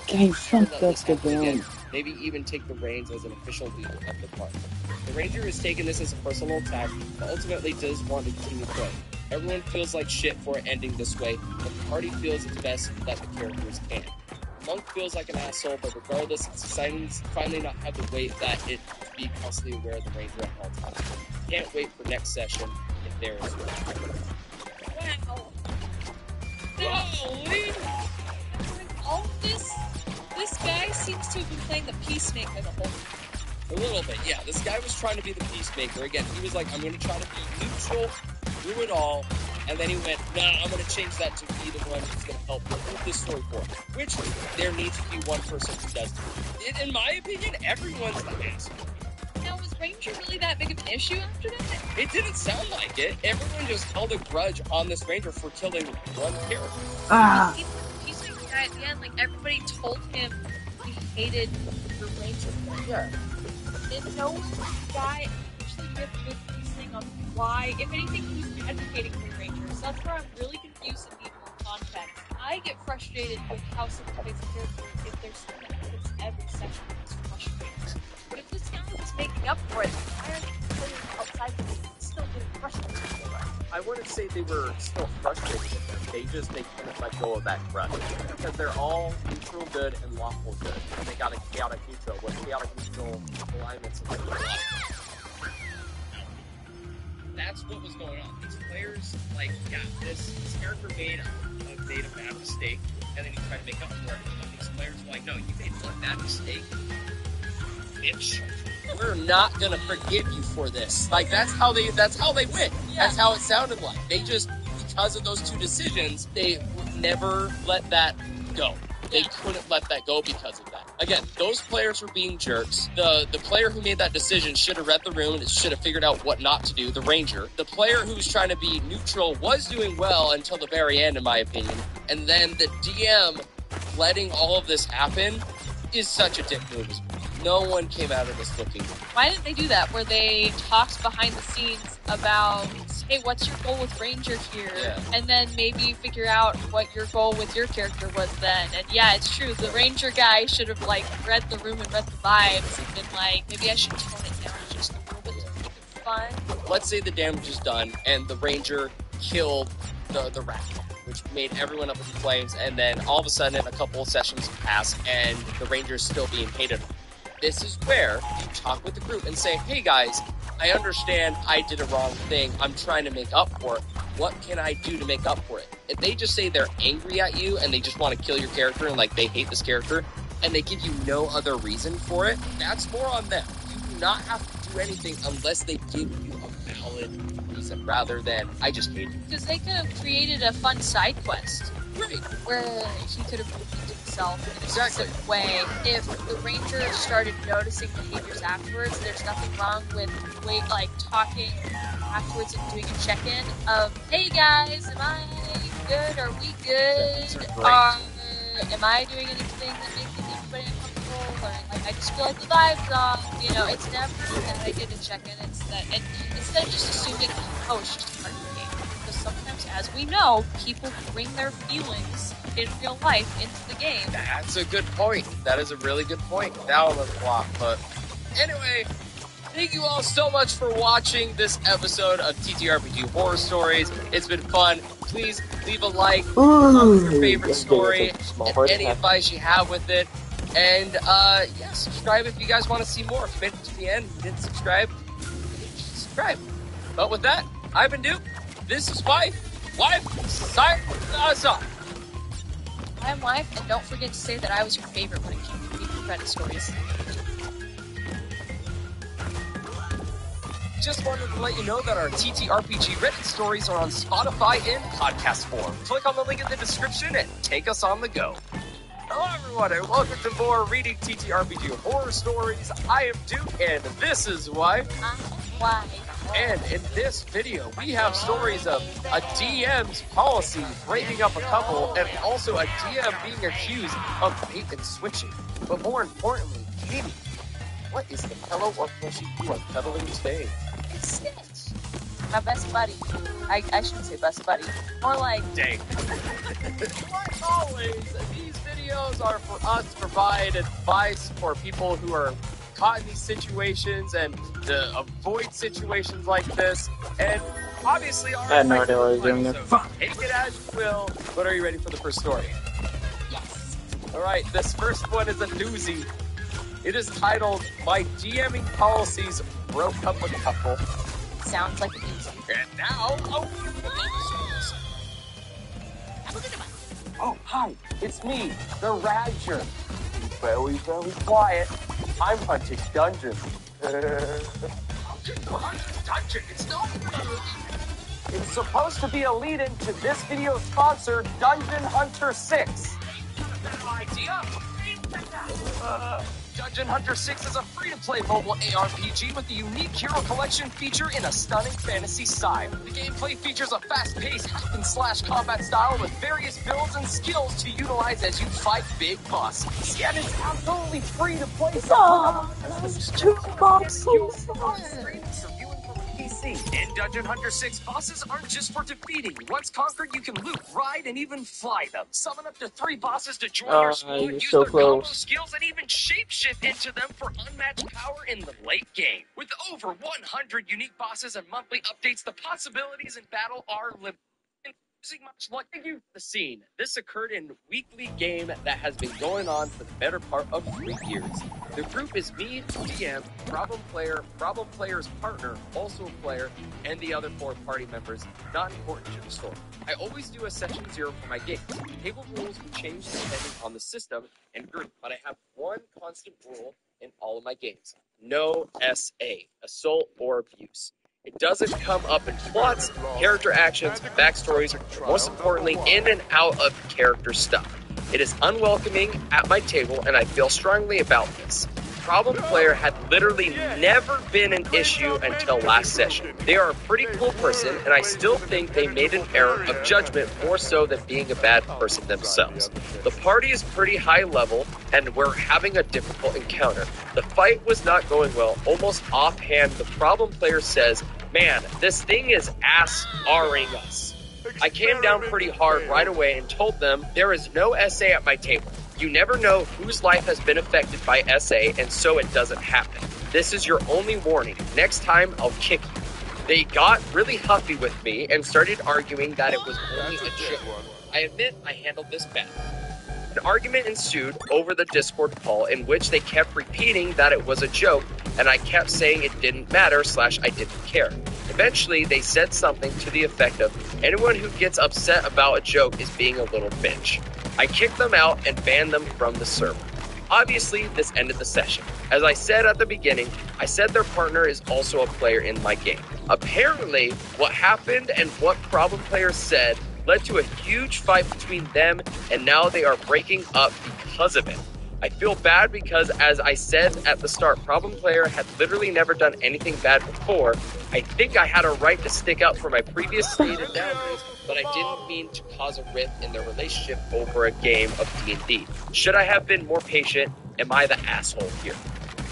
Okay, fuck this again. Maybe even take the reins as an official leader of the party. The ranger has taken this as a personal attack, but ultimately does want to continue playing. Everyone feels like shit for it ending this way, but the party feels it's best that the characters can. Monk feels like an asshole, but regardless, it's exciting to finally not have to wait that it to be constantly aware of the ranger at all times. Can't wait for next session if there is one. Wow. Holy! All of this guy seems to have been playing the peacemaker the whole time. A little bit, yeah. This guy was trying to be the peacemaker. Again, he was like, I'm going to try to be neutral through it all. And then he went, nah, I'm going to change that to be the one who's going to help move this story forward. Which, there needs to be one person who does it. In my opinion, everyone's the asshole. Now, was Ranger really that big of an issue after that? It didn't sound like it. Everyone just held a grudge on this Ranger for killing one character. Even the peacemaker guy at the end, like, everybody told him he hated the Ranger. Yeah. And no guy actually did a good reasoning on why, if anything, he was advocating for the Rangers. That's where I'm really confused and need more context. I get frustrated with how someone plays a character if there's something that happens every session that's frustrating. But if this guy was making up for it, why are the players outside the game still getting frustrated with it? I wouldn't say they were still frustrated with them. They couldn't let go of that grudge. Because they're all neutral good and lawful good. And they got a chaotic neutral with chaotic neutral alignments and stuff. That's what was going on. These players, like, yeah, this character made a bad mistake, and then he tried to make up for it. And these players were like, no, you made one bad mistake, bitch. We're not gonna forgive you for this. Like, that's how they win. Yeah. That's how it sounded like. They just, because of those two decisions, they would never let that go. They couldn't let that go because of that. Again, those players were being jerks. The player who made that decision should have read the room and should have figured out what not to do, the Ranger. The player who was trying to be neutral was doing well until the very end, in my opinion. And then the DM letting all of this happen is such a dick move as well. No one came out of this looking good. Why didn't they do that? Where they talked behind the scenes about, hey, what's your goal with Ranger here? Yeah. And then maybe figure out what your goal with your character was then. And yeah, it's true. The Ranger guy should have like read the room and read the vibes and been like, maybe I should tone it down just a little bit to make it fun. Let's say the damage is done and the Ranger killed the rat, which made everyone up in flames, and then all of a sudden a couple of sessions pass and the Ranger is still being hated. This is where you talk with the group and say, hey guys, I understand I did a wrong thing. I'm trying to make up for it. What can I do to make up for it? If they just say they're angry at you and they just want to kill your character and like they hate this character and they give you no other reason for it, that's more on them. You do not have to do anything unless they give you a valid reason rather than I just hate you. Because they could have created a fun side quest. Right. Where he could have redeemed himself in a Exactly. specific way. If the Ranger started noticing behaviors afterwards, there's nothing wrong with talking afterwards and doing a check-in of, hey guys, am I good? Are we good? Am I doing anything that makes anybody uncomfortable? Or like I just feel like the vibe's off. You know, it's never that I did a check-in. It's that, and instead of just assuming, oh, it's just part of the game. Because sometimes, as we know, people bring their feelings in real life into the game. That's a good point. That is a really good point. That one was a flop, but anyway, thank you all so much for watching this episode of TTRPG Horror Stories. It's been fun. Please leave a like, comment your favorite story, and any advice you have with it. And yeah, subscribe if you guys want to see more. If you made it to the end and didn't subscribe, subscribe. But with that, I've been Duke. This is Wife. Sign us off. I'm Wife, and don't forget to say that I was your favorite when it came to reading credit stories. Just wanted to let you know that our TTRPG Reddit stories are on Spotify in podcast form. Click on the link in the description and take us on the go. Hello everyone, and welcome to more Reading TTRPG Horror Stories. I am Duke, and this is Wife. I'm Wife. And in this video, we have stories of a DM's policy breaking up a couple, and also a DM being accused of bait and switching. But more importantly, Katie, what is the pillow or plushie you are cuddling today? It's Stitch. My best buddy. I shouldn't say best buddy. More like... Dang. Like always, these videos are for us to provide advice for people who are caught in these situations and to avoid situations like this. And obviously, our had no idea what I was doing there. Take it as you will. But are you ready for the first story? Yes. All right, this first one is a doozy. It is titled, My DMing Policies Broke Up a Couple. Sounds like a doozy. And now, oh, hi, it's me, the Radger. Be very, very quiet. I'm hunting dungeons. Dungeon? It's no. It's supposed to be a lead-in to this video's sponsor, Dungeon Hunter 6. Idea? Dungeon Hunter 6 is a free-to-play mobile ARPG with a unique hero collection feature in a stunning fantasy style. The gameplay features a fast-paced hack-and-slash combat style with various builds and skills to utilize as you fight big bosses. Yet it's absolutely free to play. Those 2 boxes. In Dungeon Hunter 6, bosses aren't just for defeating. Once conquered, you can loot, ride, and even fly them. Summon up to 3 bosses to join your squad, use so their combo close. skills, and even shapeshift into them for unmatched power in the late game. With over 100 unique bosses and monthly updates, the possibilities in battle are limited. Using much luck, thank you for the scene. This occurred in weekly game that has been going on for the better part of 3 years. The group is me, DM, problem player's partner, also a player, and the other 4 party members, not important to the story. I always do a session 0 for my games. Table rules can change depending on the system and group, but I have one constant rule in all of my games. No SA, assault or abuse. It doesn't come up in plots, character actions, backstories, or most importantly, in and out of character stuff. It is unwelcoming at my table, and I feel strongly about this. problem player had literally never been an issue until last session. They are a pretty cool person, and I still think they made an error of judgment more so than being a bad person themselves. The party is pretty high level, and we're having a difficult encounter. The fight was not going well. Almost offhand, the problem player says, "Man, this thing is ass-R-ing us." I came down pretty hard right away and told them there is no SA at my table. You never know whose life has been affected by SA, and so it doesn't happen. This is your only warning. Next time, I'll kick you. They got really huffy with me and started arguing that it was only a joke. I admit I handled this bad. An argument ensued over the Discord call in which they kept repeating that it was a joke, and I kept saying it didn't matter / I didn't care. Eventually, they said something to the effect of, anyone who gets upset about a joke is being a little bitch. I kicked them out and banned them from the server. Obviously, this ended the session. As I said at the beginning, I said their partner is also a player in my game. Apparently, what happened and what problem players said led to a huge fight between them, and now they are breaking up because of it. I feel bad because, as I said at the start, problem player had literally never done anything bad before. I think I had a right to stick up for my previous stated boundaries, but I didn't mean to cause a rift in their relationship over a game of D&D. Should I have been more patient? Am I the asshole here?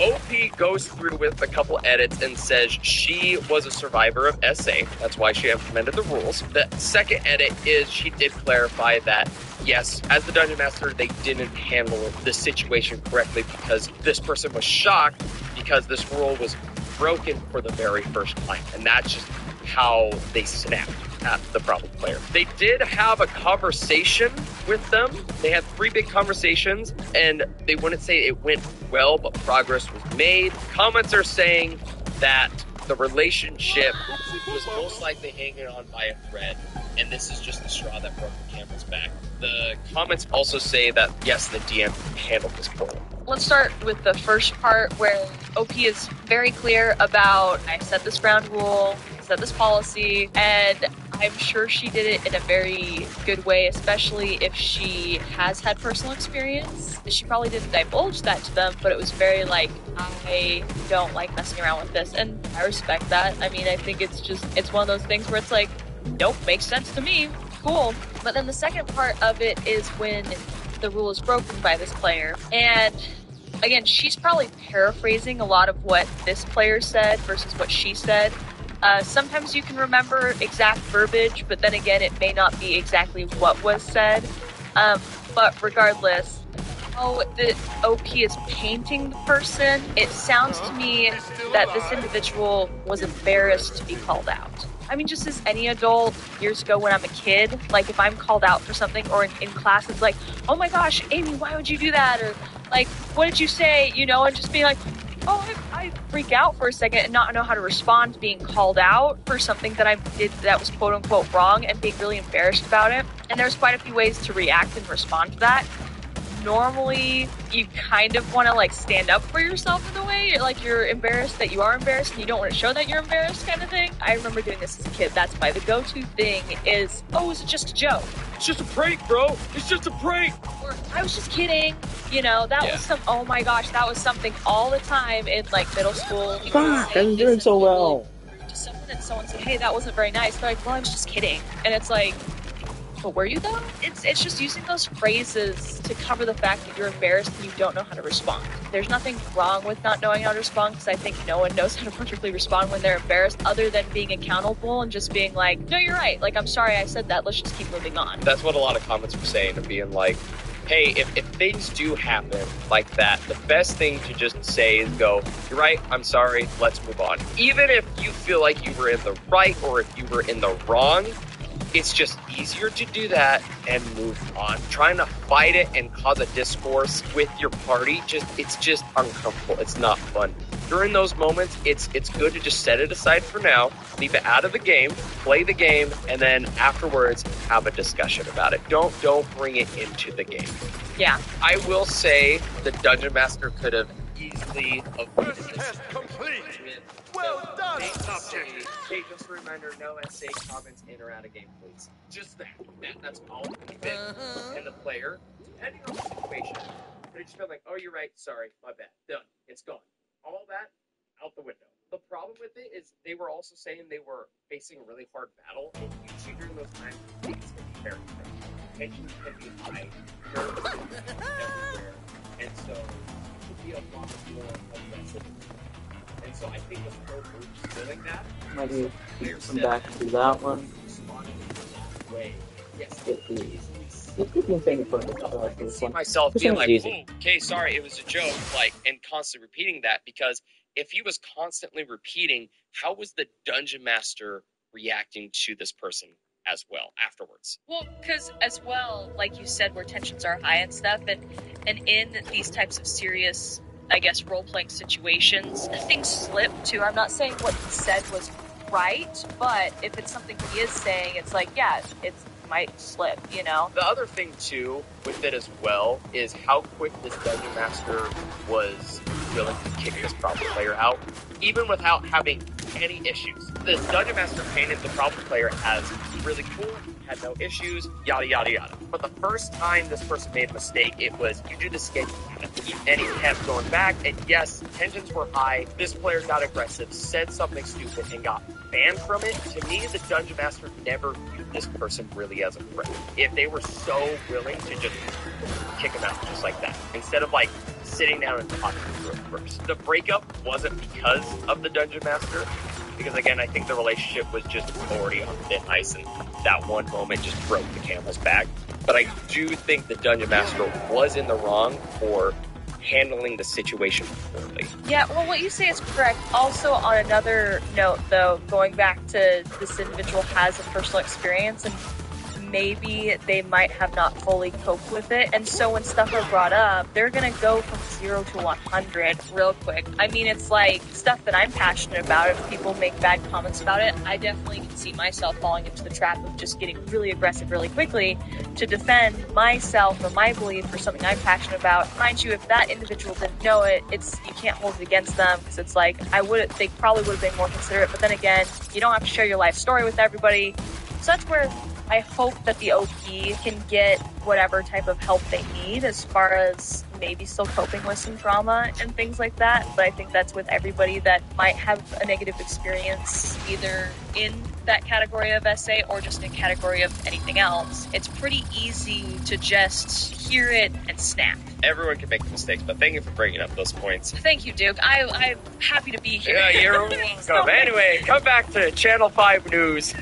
OP goes through with a couple edits and says she was a survivor of SA. That's why she implemented the rules. The second edit is she did clarify that, yes, as the Dungeon Master, they didn't handle the situation correctly because this person was shocked because this rule was broken for the very first time. And that's just how they snapped at the problem player. They did have a conversation with them. They had 3 big conversations, and they wouldn't say it went well, but progress was made. Comments are saying that the relationship was most likely hanging on by a thread, and this is just the straw that broke the camel's back. The comments also say that, yes, the DM handled this poorly. Let's start with the first part where OP is very clear about, I set this ground rule, set this policy, and I'm sure she did it in a very good way, especially if she has had personal experience. She probably didn't divulge that to them, but it was very like, I don't like messing around with this, and I respect that. I mean, I think it's one of those things where it's like, nope, makes sense to me, cool. But then the second part of it is when the rule is broken by this player, and again, she's probably paraphrasing a lot of what this player said versus what she said. Sometimes you can remember exact verbiage, but then again, it may not be exactly what was said. But regardless, how the OP is painting the person, it sounds to me that this individual was embarrassed to be called out. I mean, just as any adult, years ago when I'm a kid, like if I'm called out for something or in class, it's like, oh my gosh, Amy, why would you do that? Or like, what did you say? You know, and just being like, oh, I freak out for a second and not know how to respond to being called out for something that I did that was quote unquote wrong and being really embarrassed about it. And there's quite a few ways to react and respond to that. Normally, you kind of want to like stand up for yourself in a way. Like you're embarrassed that you are embarrassed and you don't want to show that you're embarrassed kind of thing. I remember doing this as a kid. That's my the go-to thing is, oh, is it just a joke? It's just a prank, bro. It's just a prank. Or I was just kidding. You know, that was oh my gosh, that was something all the time in like middle school. Fuck, I'm doing so well. To someone and someone said, hey, that wasn't very nice. They're like, well, I was just kidding. And it's like, but were you though? It's just using those phrases to cover the fact that you're embarrassed and you don't know how to respond. There's nothing wrong with not knowing how to respond because I think no one knows how to perfectly respond when they're embarrassed other than being accountable and just being like, no, you're right. Like, I'm sorry I said that. Let's just keep moving on. That's what a lot of comments were saying and being like, hey, if things do happen like that, the best thing to just say is go, you're right, I'm sorry, let's move on. Even if you feel like you were in the right or if you were in the wrong, it's just easier to do that and move on. Trying to fight it and cause a discourse with your party, it's just uncomfortable. It's not fun. During those moments, it's good to just set it aside for now, leave it out of the game, play the game, and then afterwards have a discussion about it. Don't bring it into the game. Yeah. I will say the Dungeon Master could have easily avoided this. Complete. Well done. Hey, just a reminder, no SA comments in or out of game, please. Just that's all. And the player, depending on the situation, They've just been like, oh, you're right, sorry, my bad, done, it's gone. All that out the window. The problem with it is they were also saying they were facing a really hard battle, and usually during those times, things can be very quick. Tensions can be high, nerves can be everywhere, and so it could be a lot more aggressive. And so I think the pro group is feeling that. Maybe come back to that one. Responding in that way. Yes, Get the thing for I can this see one. myself This being one's like, easy. oh, okay, sorry, it was a joke, like, and constantly repeating that, because if he was constantly repeating, how was the dungeon master reacting to this person as well afterwards? Well, because as well, like you said, where tensions are high and stuff, and in these types of serious, I guess, role-playing situations, things slip too. I'm not saying what he said was right, but if it's something he is saying, it's like, yeah, it might slip, you know? The other thing, too, with it as well, is how quick this dungeon master was willing to kick this problem player out, even without having any issues. The dungeon master painted the problem player as really cool, had no issues, yada, yada, yada. But the first time this person made a mistake, it was, you do this again, and he kept going back, and yes, tensions were high, this player got aggressive, said something stupid, and got banned from it. To me, the dungeon master never viewed this person really as a friend. If they were so willing to just kick him out just like that, instead of like sitting down and talking through it first. The breakup wasn't because of the dungeon master, because again, I think the relationship was just already on thin ice, and that one moment just broke the camel's back. But I do think the dungeon master was in the wrong for handling the situation poorly. Yeah, well, what you say is correct. Also, on another note, though, going back to this individual has a personal experience, and maybe they might have not fully coped with it. And so when stuff are brought up, they're going to go from 0 to 100 real quick. I mean, it's like stuff that I'm passionate about. If people make bad comments about it, I definitely can see myself falling into the trap of just getting really aggressive really quickly to defend myself or my belief or something I'm passionate about. Mind you, if that individual didn't know it, you can't hold it against them, because it's like, they probably would have been more considerate. But then again, you don't have to share your life story with everybody. So that's where I hope that the OP can get whatever type of help they need as far as maybe still coping with some trauma and things like that. But I think that's with everybody that might have a negative experience either in that category of SA or just in a category of anything else. It's pretty easy to just hear it and snap. Everyone can make mistakes, but thank you for bringing up those points. Thank you, Duke. I'm happy to be here. Yeah, you're welcome. Anyway, come back to Channel 5 News.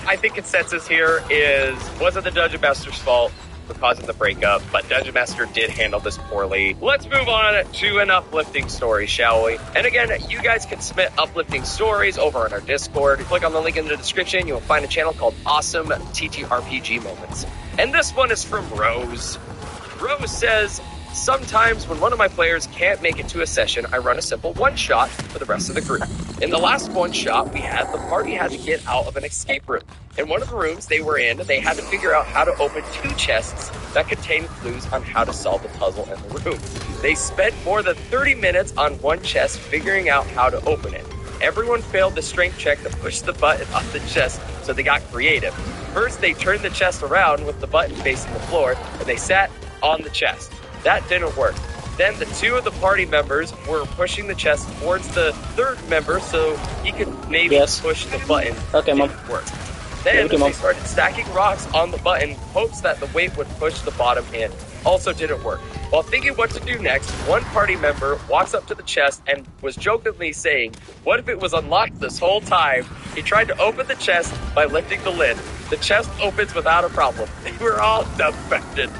I think consensus here is, wasn't the Dungeon Master's fault for causing the breakup, but Dungeon Master did handle this poorly. Let's move on to an uplifting story, shall we? And again, you guys can submit uplifting stories over on our Discord. Click on the link in the description. You'll find a channel called Awesome TTRPG Moments. And this one is from Rose. Rose says, sometimes when one of my players can't make it to a session, I run a simple one-shot for the rest of the group. In the last one-shot we had, the party had to get out of an escape room. In one of the rooms they were in, they had to figure out how to open 2 chests that contained clues on how to solve the puzzle in the room. They spent more than 30 minutes on one chest figuring out how to open it. Everyone failed the strength check to push the button off the chest, so they got creative. First, they turned the chest around with the button facing the floor, and they sat on the chest. That didn't work. Then the 2 of the party members were pushing the chest towards the 3rd member so he could maybe push the button. Okay, Mom. Didn't work. Then they started stacking rocks on the button, hopes that the weight would push the bottom in. Also didn't work. While thinking what to do next, one party member walks up to the chest and was jokingly saying, what if it was unlocked this whole time? He tried to open the chest by lifting the lid. The chest opens without a problem. They were all dumbfounded.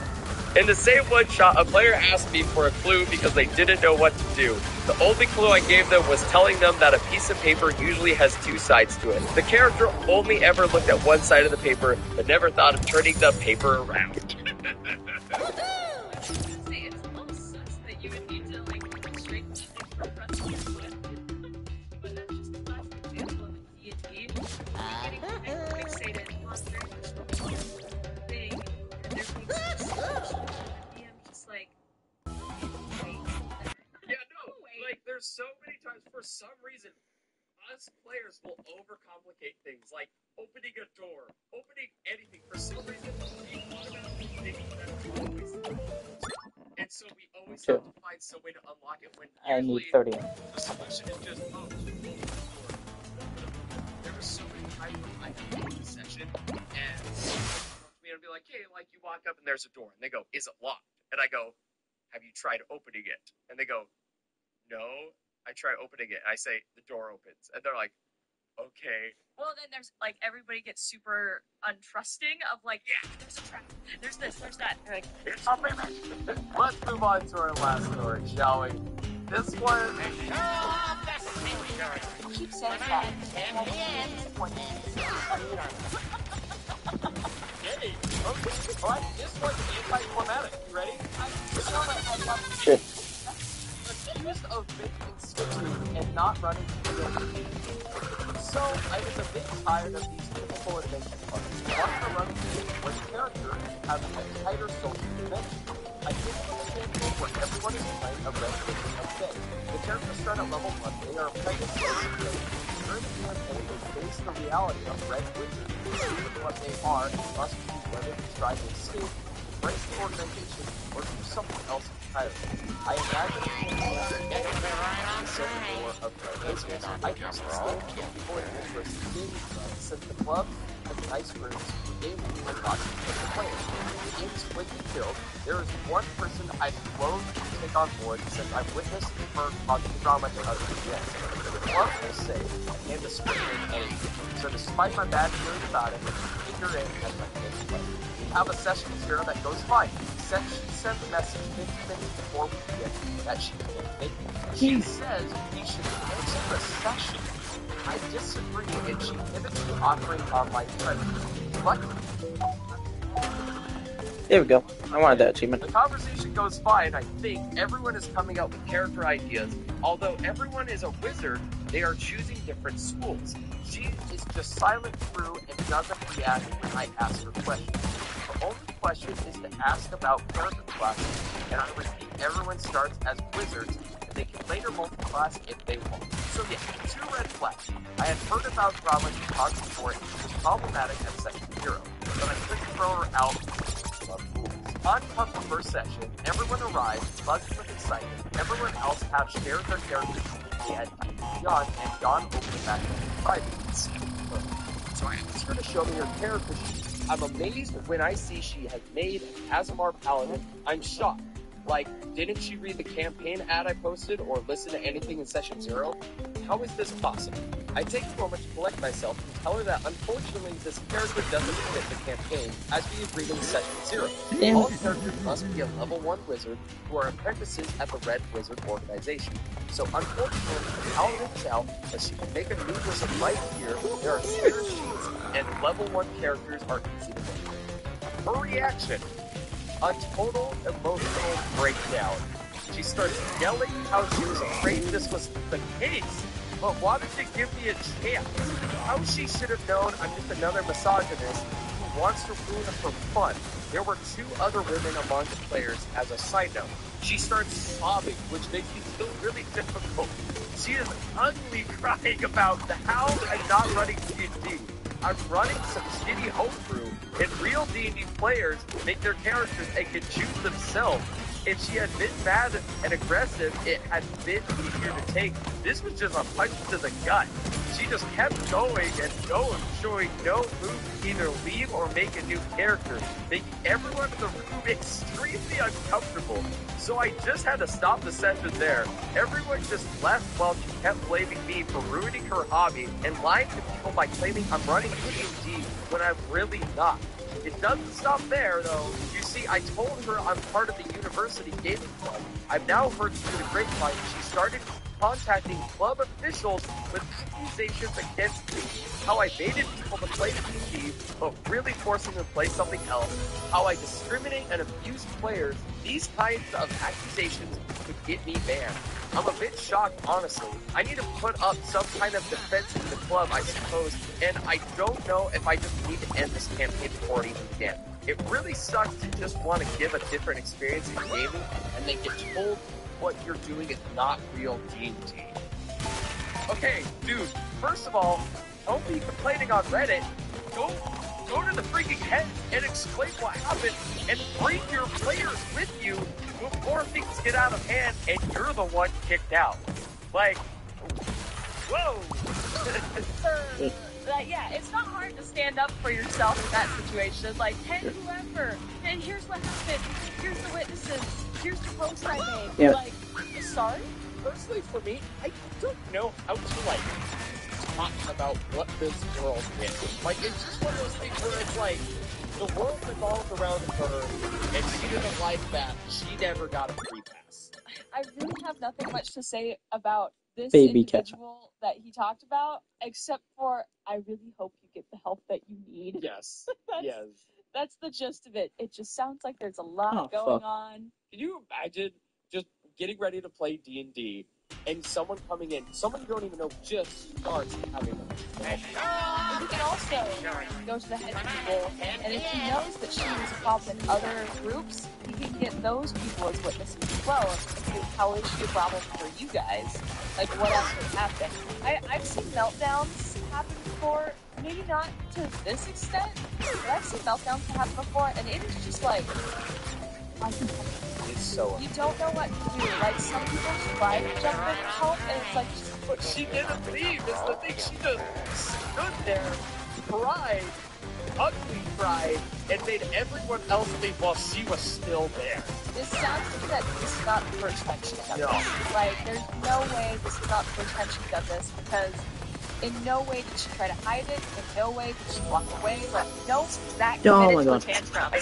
In the same one shot, a player asked me for a clue because they didn't know what to do. The only clue I gave them was telling them that a piece of paper usually has 2 sides to it. The character only ever looked at one side of the paper, but never thought of turning the paper around. There's so many times, for some reason, us players will overcomplicate things, like opening a door, opening anything. For some reason, we automatically think that it's always And so we always Two. have to find some way to unlock it when I usually need 30. the solution is just, oh, just open the door. There were so many times when I had to the session, and me and be like, hey, like you walk up and there's a door, and they go, is it locked? And I go, have you tried opening it? And they go, no, I try opening it. And I say, the door opens. And they're like, okay. Well, then there's like everybody gets super untrusting of like, yeah, there's a trap, there's this, there's that. They're like, Let's move on to our last story, shall we? This one. Keep saying that. And at the end, Yay! Okay, alright, this one's anticlimactic. You ready? Shit. Accused of making switches and not running the real game. So, I was a bit tired of these typical adventure parts. Wanted to run a game where the character has a tighter social dimension. I think it's a campaign where everyone is playing a red wizard of day. The characters start at level 1, they are apprentices. During the campaign, they face the reality of red wizards, with what they are and must choose whether to try to escape, embrace the organization, or do something else entirely. I imagine of red wizards. I used to stay with people in interested gaming clubs, since the club has nice rooms for gaming and watching people play. The game is quickly filled. There is one person I'd loathe to take on board since I've witnessed her causing drama to others. Yes, the club is safe and discriminate anything. So despite my bad feelings about it, figure in as my first play. We have a session 0 that goes fine. She sends a message 50 minutes before we begin that she can't make it. She says we should cancel the session. I disagree, and she pivots to offering online credits. What? There we go. I wanted that achievement. The conversation goes fine. I think everyone is coming up with character ideas. Although everyone is a wizard, they are choosing different schools. She is just silent through and doesn't react when I ask her questions. The only question is to ask about character classes, and I repeat, everyone starts as wizards, and they can later multi-class if they want. So yeah, 2 red flags. I had heard about drama she caused before, and she was problematic at session 0, but I couldn't throw her out. On top of her session, everyone arrives, buzzing with excitement. Everyone else have shared their characters and beyond, and Dawn opened back in 5 minutes. So I asked her to show me her character sheet. I'm amazed when I see she has made Azamar Paladin. I'm shocked. Like, didn't she read the campaign ad I posted or listen to anything in session 0? How is this possible? I take a moment to collect myself and tell her that unfortunately this character doesn't fit the campaign as we agreed in session 0. Damn. All characters must be a level 1 wizard who are apprentices at the Red Wizard organization. So unfortunately, Paladin out, but she can make a new wizard right here. There are spare sheets and level 1 characters are easy to make. Her reaction. A total emotional breakdown. She starts yelling how she was afraid this was the case, but wanted to give me a chance. How she should have known I'm just another misogynist who wants to ruin her fun. There were 2 other women among the players as a side note. She starts sobbing, which makes me feel really difficult. She is ugly crying about how I'm not running D&D. I'm running some shitty homebrew, and real D&D players make their characters and can choose themselves. If she had been mad and aggressive, it had been easier to take. This was just a punch to the gut. She just kept going and going, showing no move to either leave or make a new character, making everyone in the room extremely uncomfortable. So I just had to stop the session there. Everyone just left while she kept blaming me for ruining her hobby and lying to people by claiming I'm running D&D when I'm really not. It doesn't stop there, though. You see, I told her I'm part of the university gaming club. I've now heard through the grapevine she started contacting club officials with accusations against me. How I baited people to play D&D, but really forcing them to play something else. How I discriminate and abuse players. These kinds of accusations could get me banned. I'm a bit shocked, honestly. I need to put up some kind of defense in the club, I suppose, and I don't know if I just need to end this campaign before it even begins. It really sucks to just want to give a different experience in gaming, and then get told what you're doing is not real D&D. Okay, dude, first of all, don't be complaining on Reddit. Go go to the freaking head and explain what happened and bring your players with you before things get out of hand and you're the one kicked out. Like, whoa. Yeah, it's not hard to stand up for yourself in that situation. Like, hey, whoever, and here's what happened. Here's the witnesses. Here's the post I made. Yeah. Like, sorry? Personally, for me, I don't know how to, like, talk about what this world is. Like, it's just one of those things where it's like, the world revolved around her, and she didn't like that. She never got a free pass. I really have nothing much to say about this Baby cat. individual that he talked about, except for I really hope you get the help that you need. Yes. Yes. That's the gist of it. It just sounds like there's a lot going on. Can you imagine just getting ready to play D&D and someone coming in, someone you don't even know, just starts having a You can also go to the head people, and if he knows that she was a problem in other groups, he can get those people as witnesses as well. And how is she a problem for you guys? Like, what else would happen? I've seen meltdowns happen before, maybe not to this extent, but I've seen meltdowns happen before, and it is just like, It's so... You don't know what to do. Like, some people try to jump in and help, and it's like, but she didn't leave, is the thing. She just stood there, cried, ugly cried, and made everyone else leave while she was still there. This sounds like that this is not the first time she's done No. this. Like, there's no way this is not the first time she's done this, because in no way did she try to hide it, in no way did she walk away, but no, that Oh committed my to a God. tantrum.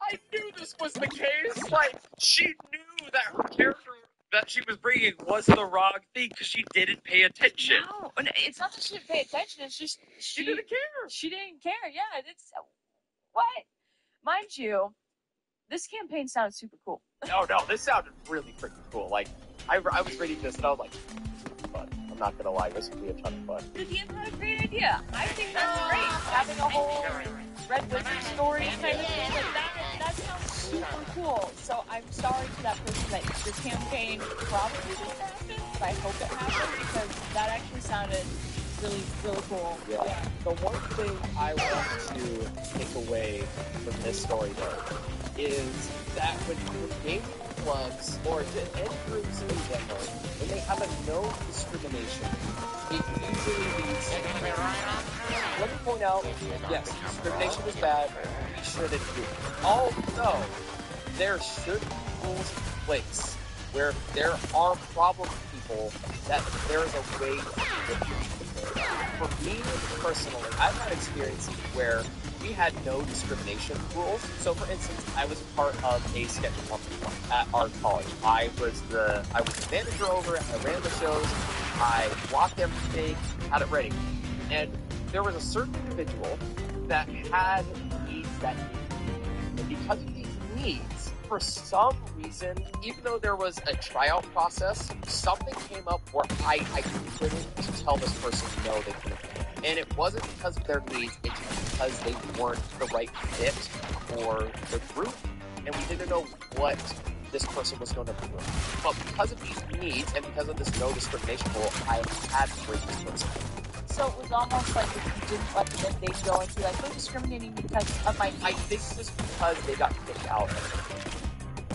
I knew this was the case. Like, she knew that her character that she was bringing was the wrong thing because she didn't pay attention. No, it's not that she didn't pay attention, it's just She didn't care. She didn't care, yeah. It's what? Mind you, this campaign sounded super cool. No, this sounded really freaking cool. Like, I was reading this and I was like, fun. I'm not gonna lie, this would be a ton of fun. The DM had a great idea. I think that's great. Having a whole Red Wizard story kind of thing like that sounds super cool. So I'm sorry to that person that your campaign probably didn't happen, but I hope it happened because that actually sounded really, really cool. Yeah. The one thing I want to take away from this story, though, is that when gaming clubs or any groups in general, when they have a no discrimination, it usually leads to... Let me point out, yes, discrimination is bad. We shouldn't do it. Although, there should be rules in place where there are problem people that there is a way to get them. For me, personally, I've had experiences where we had no discrimination rules. So, for instance, I was part of a sketch company at our college. I was the manager over it. I ran the shows. I blocked everything, had it ready. And there was a certain individual that had needs that needed. And because of these needs, for some reason, even though there was a tryout process, something came up where I couldn't tell this person no, they couldn't. And it wasn't because of their needs, it's because they weren't the right fit for the group, and we didn't know what this person was going to do. But because of these needs, and because of this no discrimination rule, I had to break this person. So it was almost like if you didn't let them in, they'd go and be like, they're discriminating because of my needs. I think just because they got kicked out.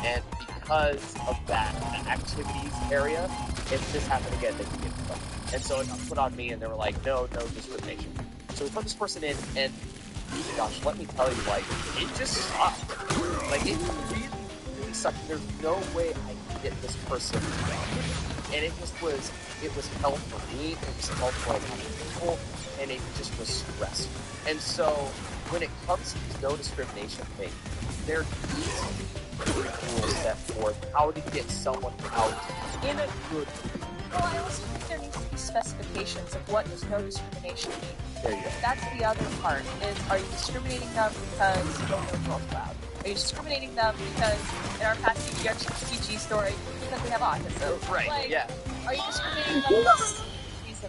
And because of that activities area, if this happened again, they could get in trouble. And so it got put on me, and they were like, no discrimination. So we put this person in, and gosh, let me tell you, like, it just sucked. Like, it really, really sucked. There's no way I could get this person done. And it was hell for me, it was hell for other people, and it just was stressful. And so, when it comes to this no discrimination thing, there needs to be rules set forth how to get someone out in a good way. Well, I also think there needs to be specifications of what does no discrimination mean. There you go. That's the other part, is are you discriminating them because no girls allowed? Are you discriminating them because, in our past PG story, because they have autism? Right, like, yeah. Are you discriminating them because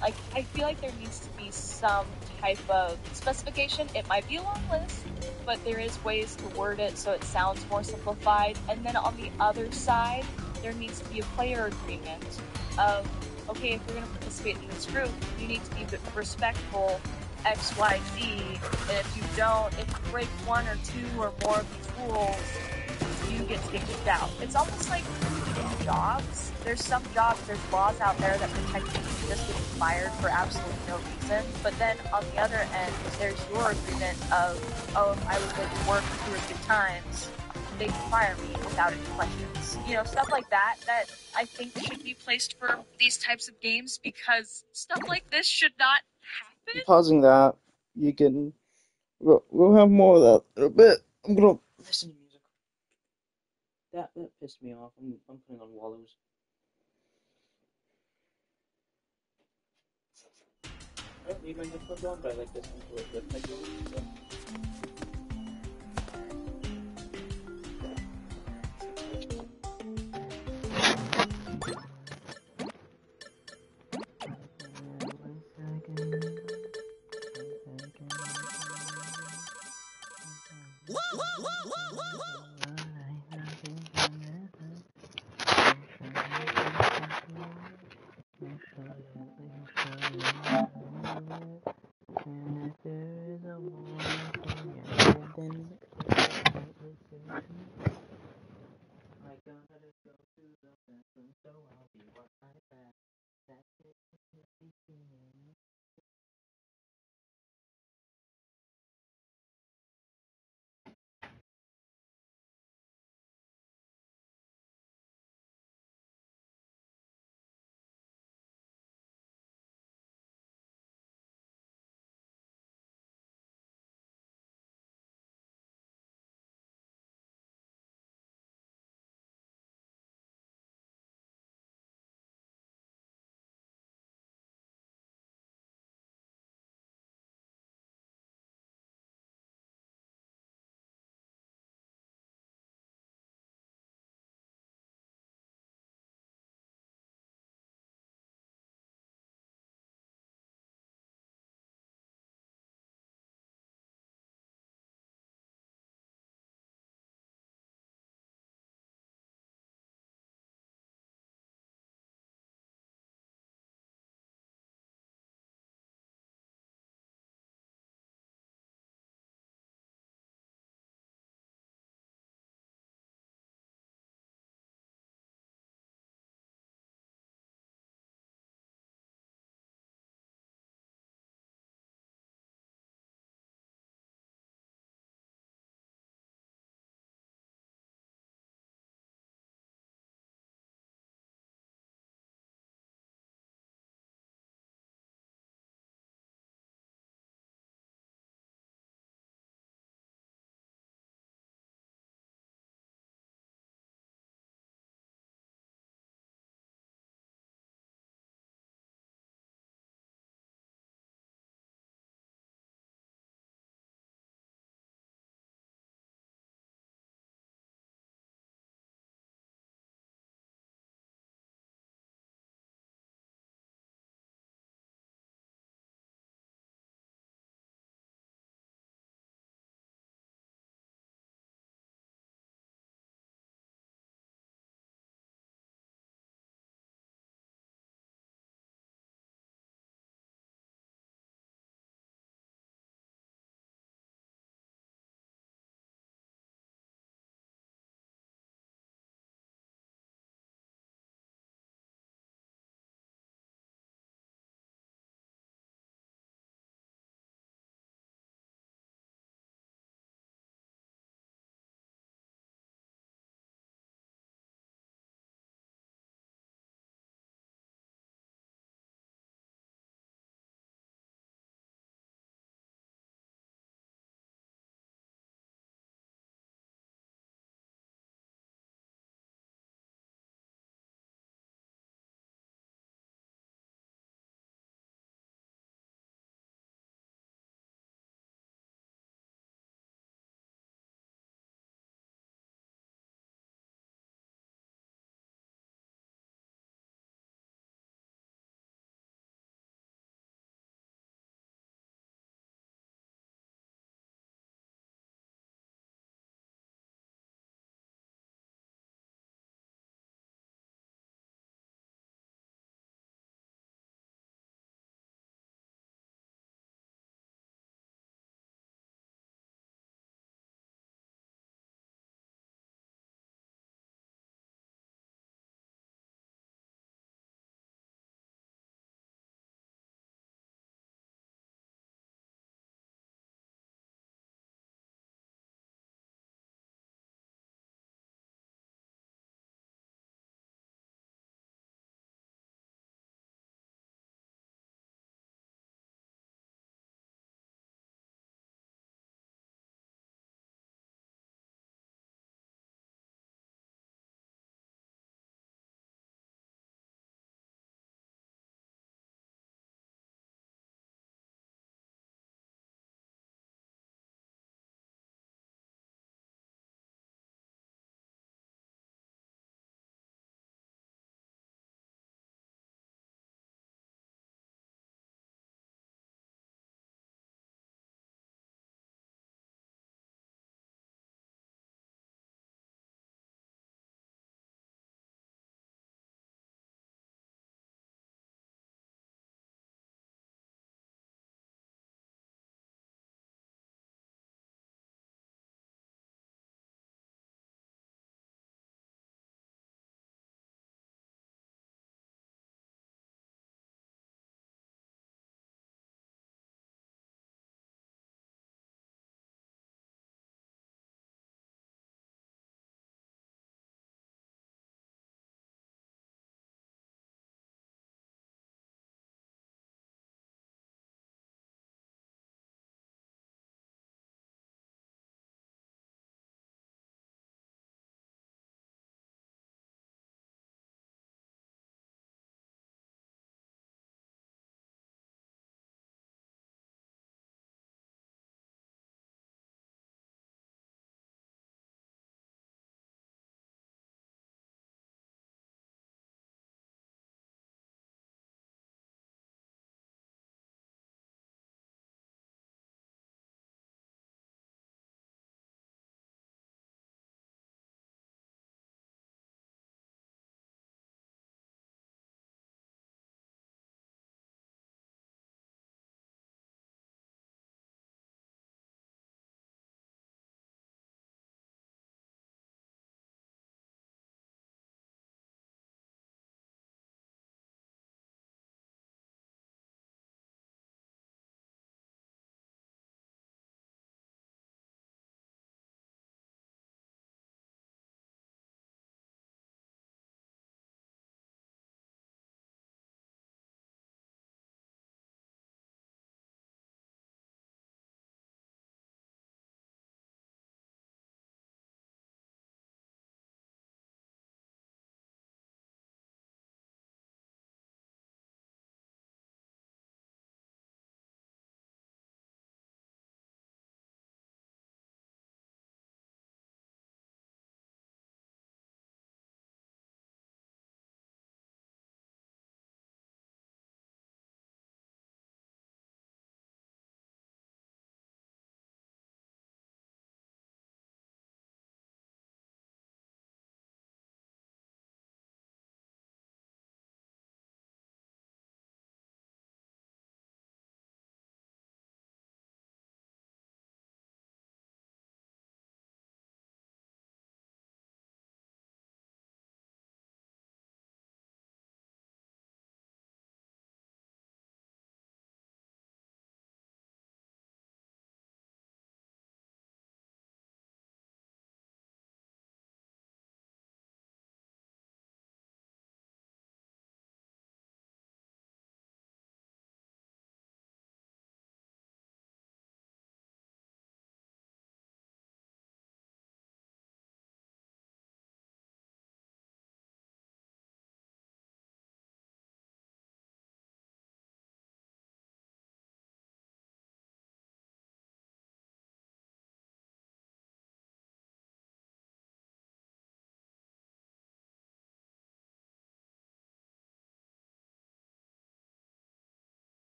like, I feel like there needs to be some type of specification. It might be a long list, but there is ways to word it so it sounds more simplified. And then on the other side, there needs to be a player agreement of, okay, if you're going to participate in this group, you need to be respectful X, Y, Z, and if you don't, if you break one or two or more of these rules, you get to get kicked out. It's almost like in jobs. There's some jobs, there's laws out there that protect you from just getting fired for absolutely no reason. But then on the other end, there's your agreement of, oh, if I was at work 2 or 3 times, they can fire me without any questions. You know, stuff like that, that I think should be placed for these types of games, because stuff like this should not happen. Pausing that, you can. We'll have more of that in a bit. I'm gonna listen to music. That pissed me off. I'm putting on Wallows. I don't need my headphones on, but I like listening to it with headphones. So.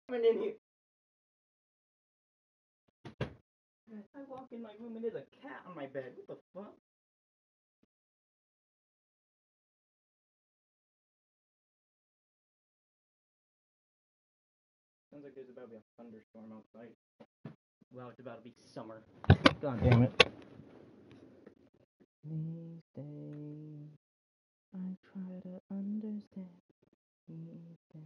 coming in here. I walk in my room and there's a cat on my bed. What the fuck? Sounds like there's about to be a thunderstorm outside. Wow, it's about to be summer. God damn it. These days, I try to understand. These days.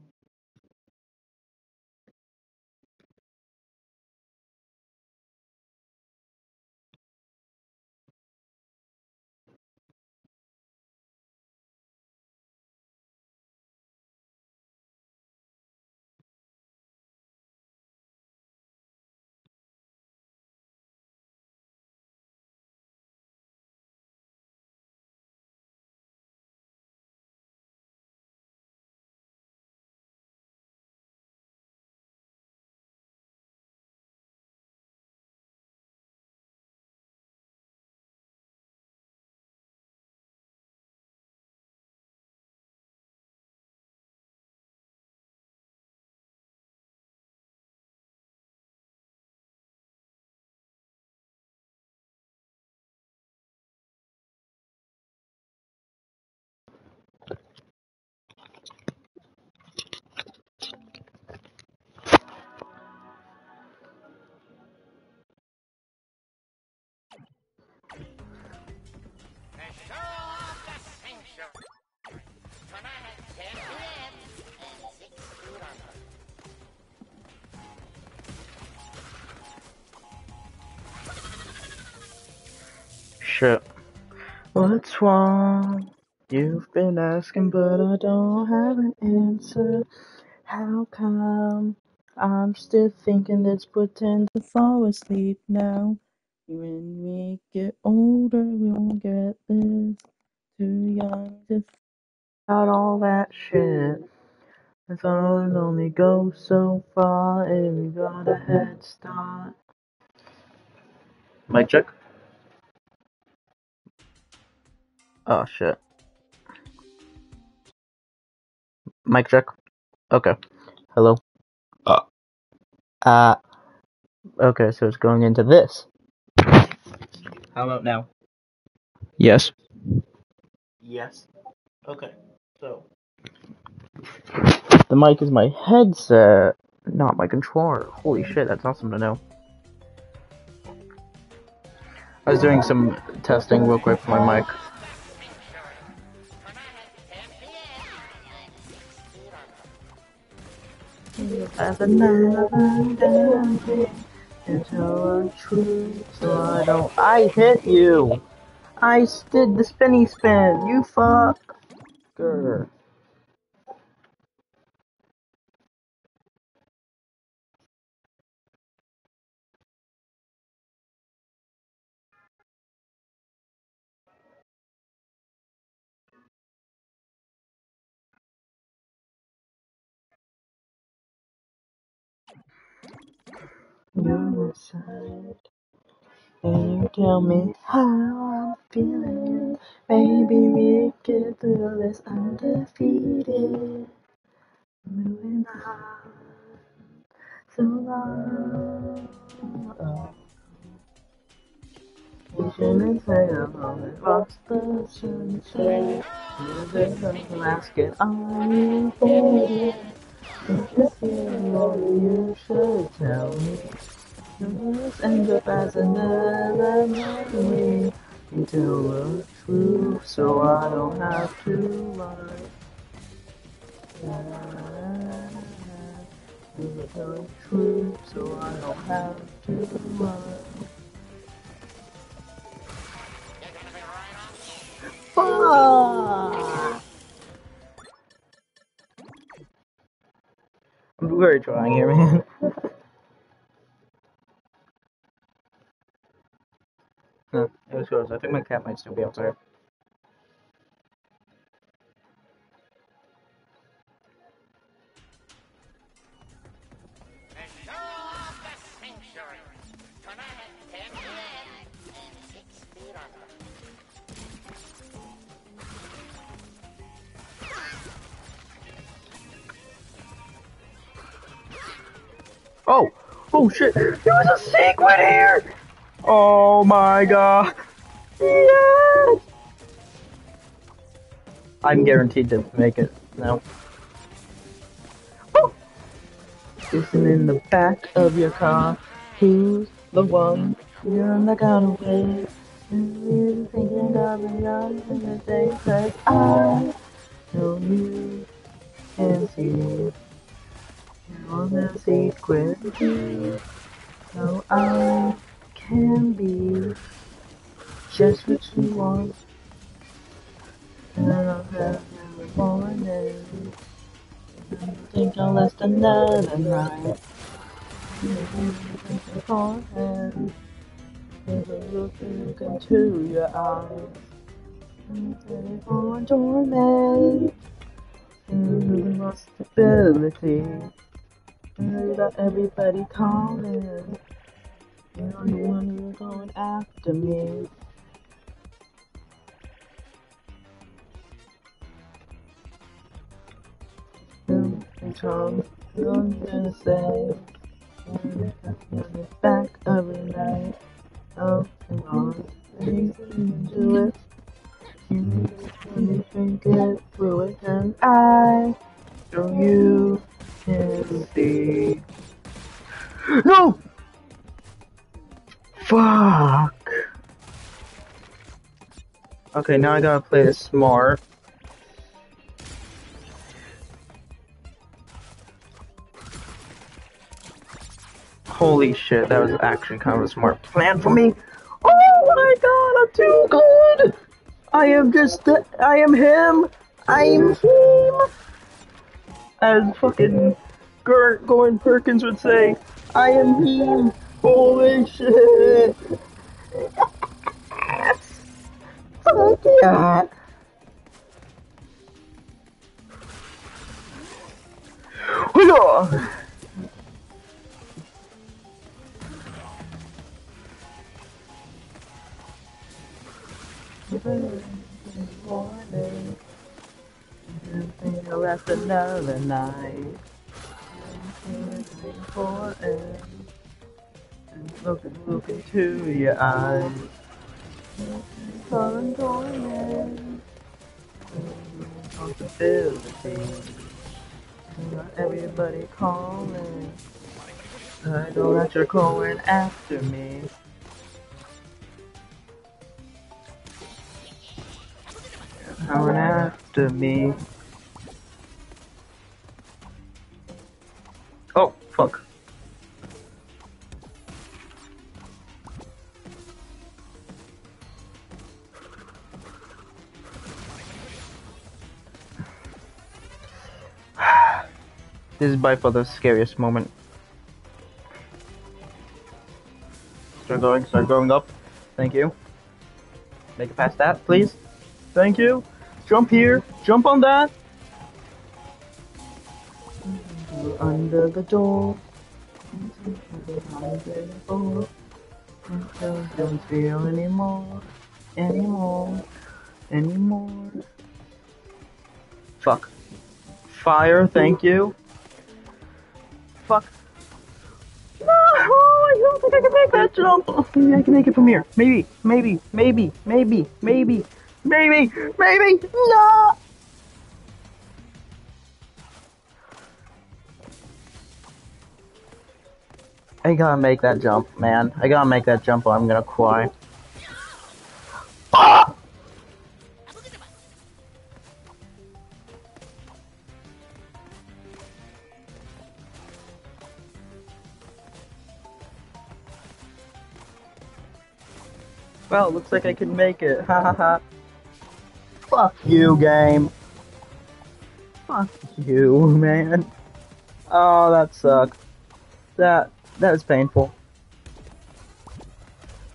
Shit. What's wrong? You've been asking, but I don't have an answer. How come? I'm still thinking, let's pretend to fall asleep now. When we get older, we won't get this. Too young to think about all that shit. I thought I'd only go so far, and we got a head start. Mic check. Oh shit. Mic check. Okay. Hello. Uh, okay, so it's going into this. How about now? Yes. Yes. Okay. So the mic is my headset, not my controller. Holy shit, that's awesome to know. I was doing some testing real quick for my mic. As another day until a truth, so I don't. I hit you. I did the spinny spin. You fucker. You're side, and you tell me how I'm feeling. Maybe we get through this undefeated. Moving on so long. You shouldn't say I'm across the sunset. You're asking, are you ready? If you should tell me. This ends up as another memory. You tell the truth, so I don't have to lie. You tell the truth, so I don't have to lie. Fuck! I'm very trying here, man. No, it was close. I think my cat might still be outside. Oh! Oh shit! There was a secret here! Oh my god! Yes! I'm guaranteed to make it now. Oh! Listen in the back of your car. Who's the one you're not gonna wait? You're thinking of the young in the day, 'cause I know you can see. You're the secret key. So I can be just what you want. And I'll have every morning. I think I'll last another night. Beforehand, never look into your eyes. For enjoyment, lost stability. Got everybody calling. You're the one who's going after me. Tom, I'm gonna say, back every night. Oh, come on, things into it. You can get through it, and I know you can see. No! Fuck! Okay, now I gotta play this smart. Holy shit, that was actually kind of a smart plan for me. Oh my god, I'm too good! I am him! I'm him! As fucking Gordon Perkins would say, I am him! Holy shit! Fuck yeah! Hola! I'll last another night. Look into your eyes. For enjoyment, possibility. Everybody calling. I know that you're going after me. Coming after me. Oh, fuck. This is by far the scariest moment. Start going up. Thank you. Make it past that, please. Thank you. Jump here. Jump on that. Under the door. Don't feel anymore. Anymore. Fuck. Fire, thank you. Fuck. No, I don't think I can make that jump. Oh, maybe I can make it from here. Maybe. No! I gotta make that jump, man. I gotta make that jump or I'm gonna cry. Ah! Well, looks like I can make it. Ha ha ha. Fuck you, game. Fuck you, man. Oh, that sucked. That was painful.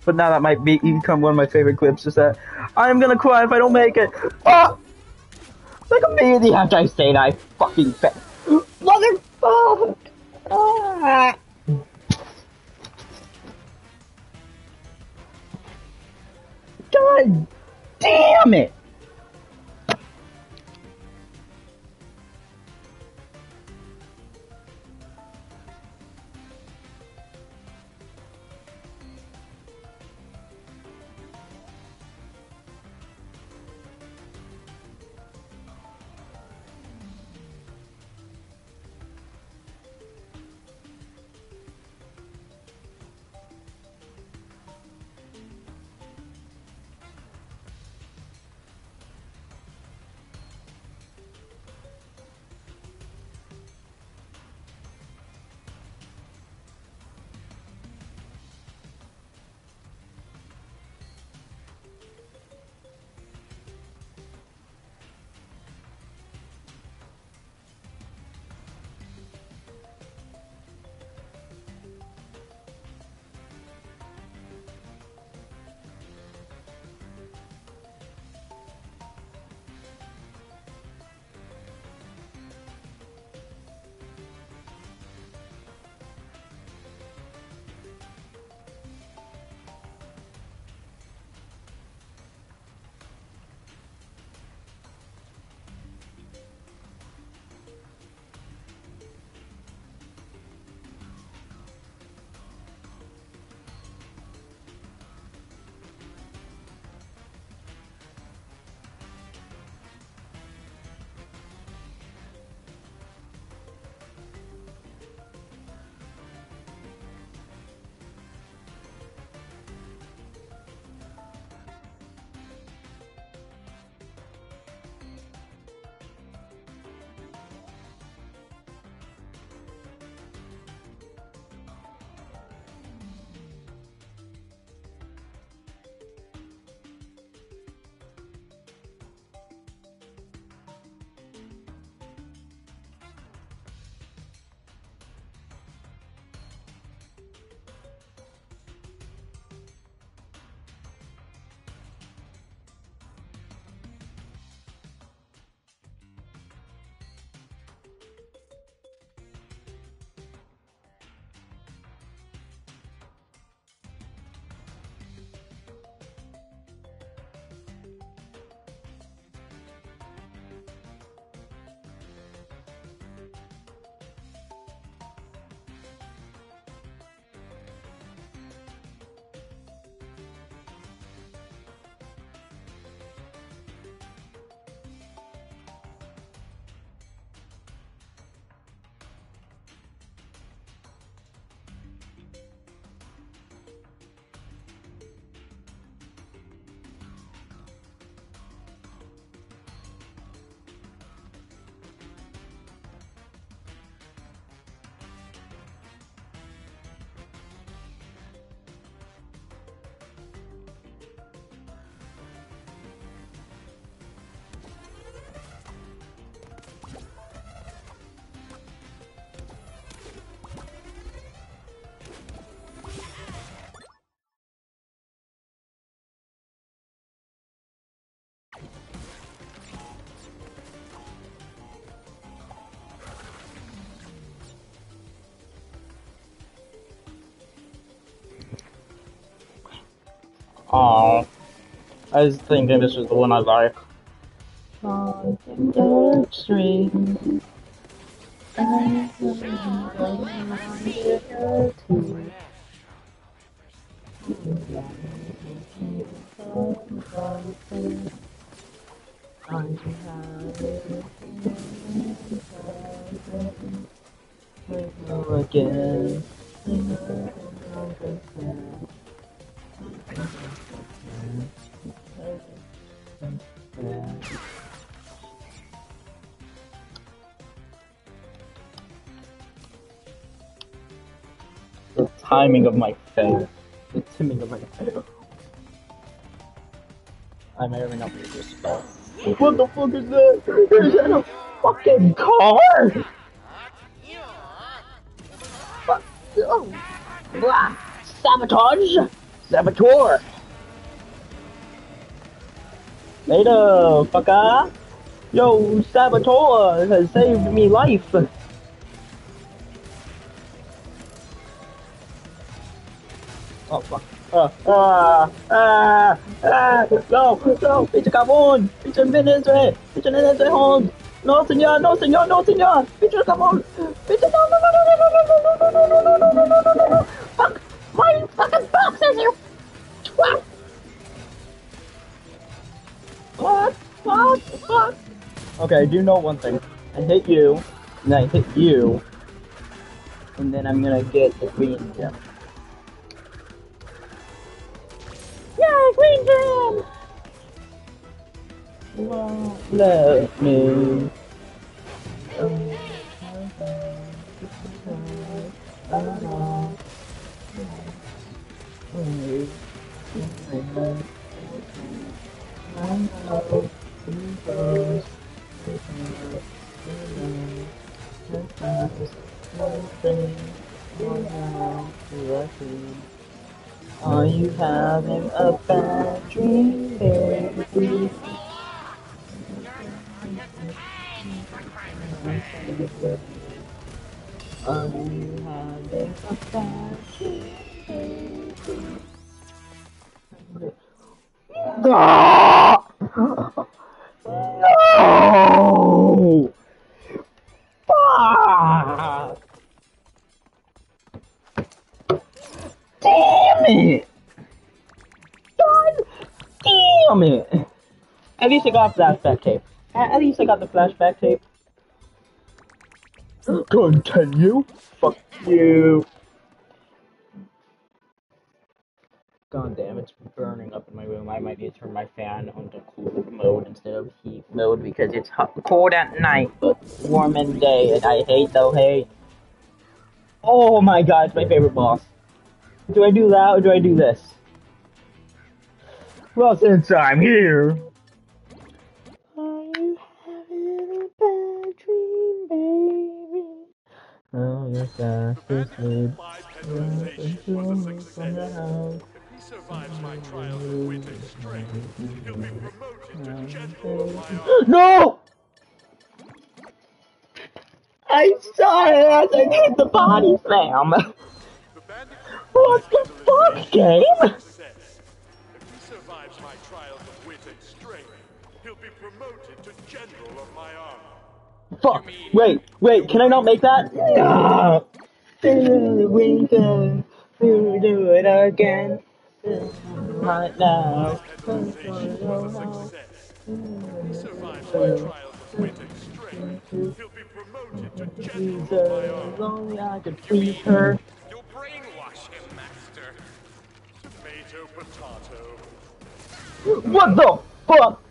But now that might become one of my favorite clips, is that I'm gonna cry if I don't make it. Ah! Like immediately after I say that, I fucking motherfucker! Ah! God damn it! Oh, I was thinking this was the one I like. On the string. Again. The timing of my face. The timing of my face. I may or may not be this spell. What the fuck is that? Is that a fucking car? Fuck. Oh. Blah. Sabotage? Saboteur! Later, fucker! Yo, Saboteur has saved me life! Oh fuck. No, no, bitte Carbon! Bitte Venezuela! Bitte Venezuela hold! No senor, no senor, no senor! Bitte Carbon! Bitte no, no, no, no, no, no, no, no, no, no, no, no, no, no, no, no! Fuck! My fucking boxes, you twat! What? Okay, I do know one thing. I hit you, and I hit you, and then I'm gonna get the green gem. Yay, green gem! Won't let me. Are you having a bad dream, baby? Are you having a bad dream, baby? Ah! No! Fuck! Damn it! God damn it! At least I got flashback tape. At least I got the flashback tape. Continue? Fuck you. God damn, it's burning up in my room. I might need to turn my fan onto cool mode instead of heat mode because it's cold at night but warm in day and I hate the hate. Oh my god, it's my favorite boss. Do I do that or do I do this? Well, since I'm here. Are you having a bad dream, baby? Oh, you're fast asleep. From the house. If he survives my trials of wit and strength, he'll be promoted to general of my army. No! I saw it as I did the body slam. What the fuck, game? If he survives my trials of wit and strength, he'll be promoted to general of my army. Fuck. Wait, can I not make that? No! We can do it again. Right now. If he survives my trials of wit and strength, he'll be promoted to general of my army. Only I could please her. You'll brainwash him, master. Tomato, potato. What the fuck?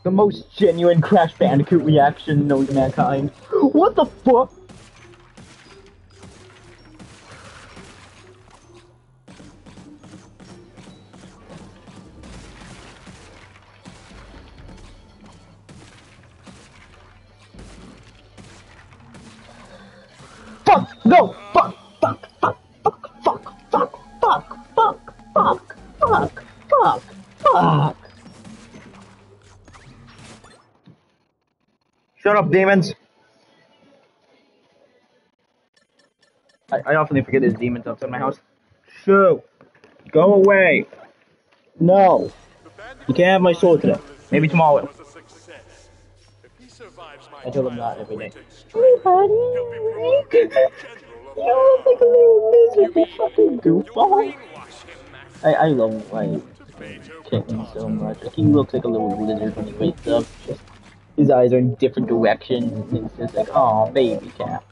The most genuine Crash Bandicoot reaction known to mankind. What the fuck? Fuck! No! Fuck! Fuck! Fuck! Fuck! Fuck! Fuck! Fuck! Fuck! Fuck! Fuck! Fuck! Fuck! Shut up, demons! I often forget there's demons outside my house. Shoo! Go away! No! You can't have my sword today. Maybe tomorrow. Was a success. If he survives my I tell them trials that of every day. weight and strength, he'll be promoted to general of You look like a little miserable fucking You'll goofball. brainwash him, Master. I love my Tomato, kitten so potato. much. Like, he looks like a little lizard when he wakes up. Just, his eyes are in different directions. And it's just like, oh, baby cat.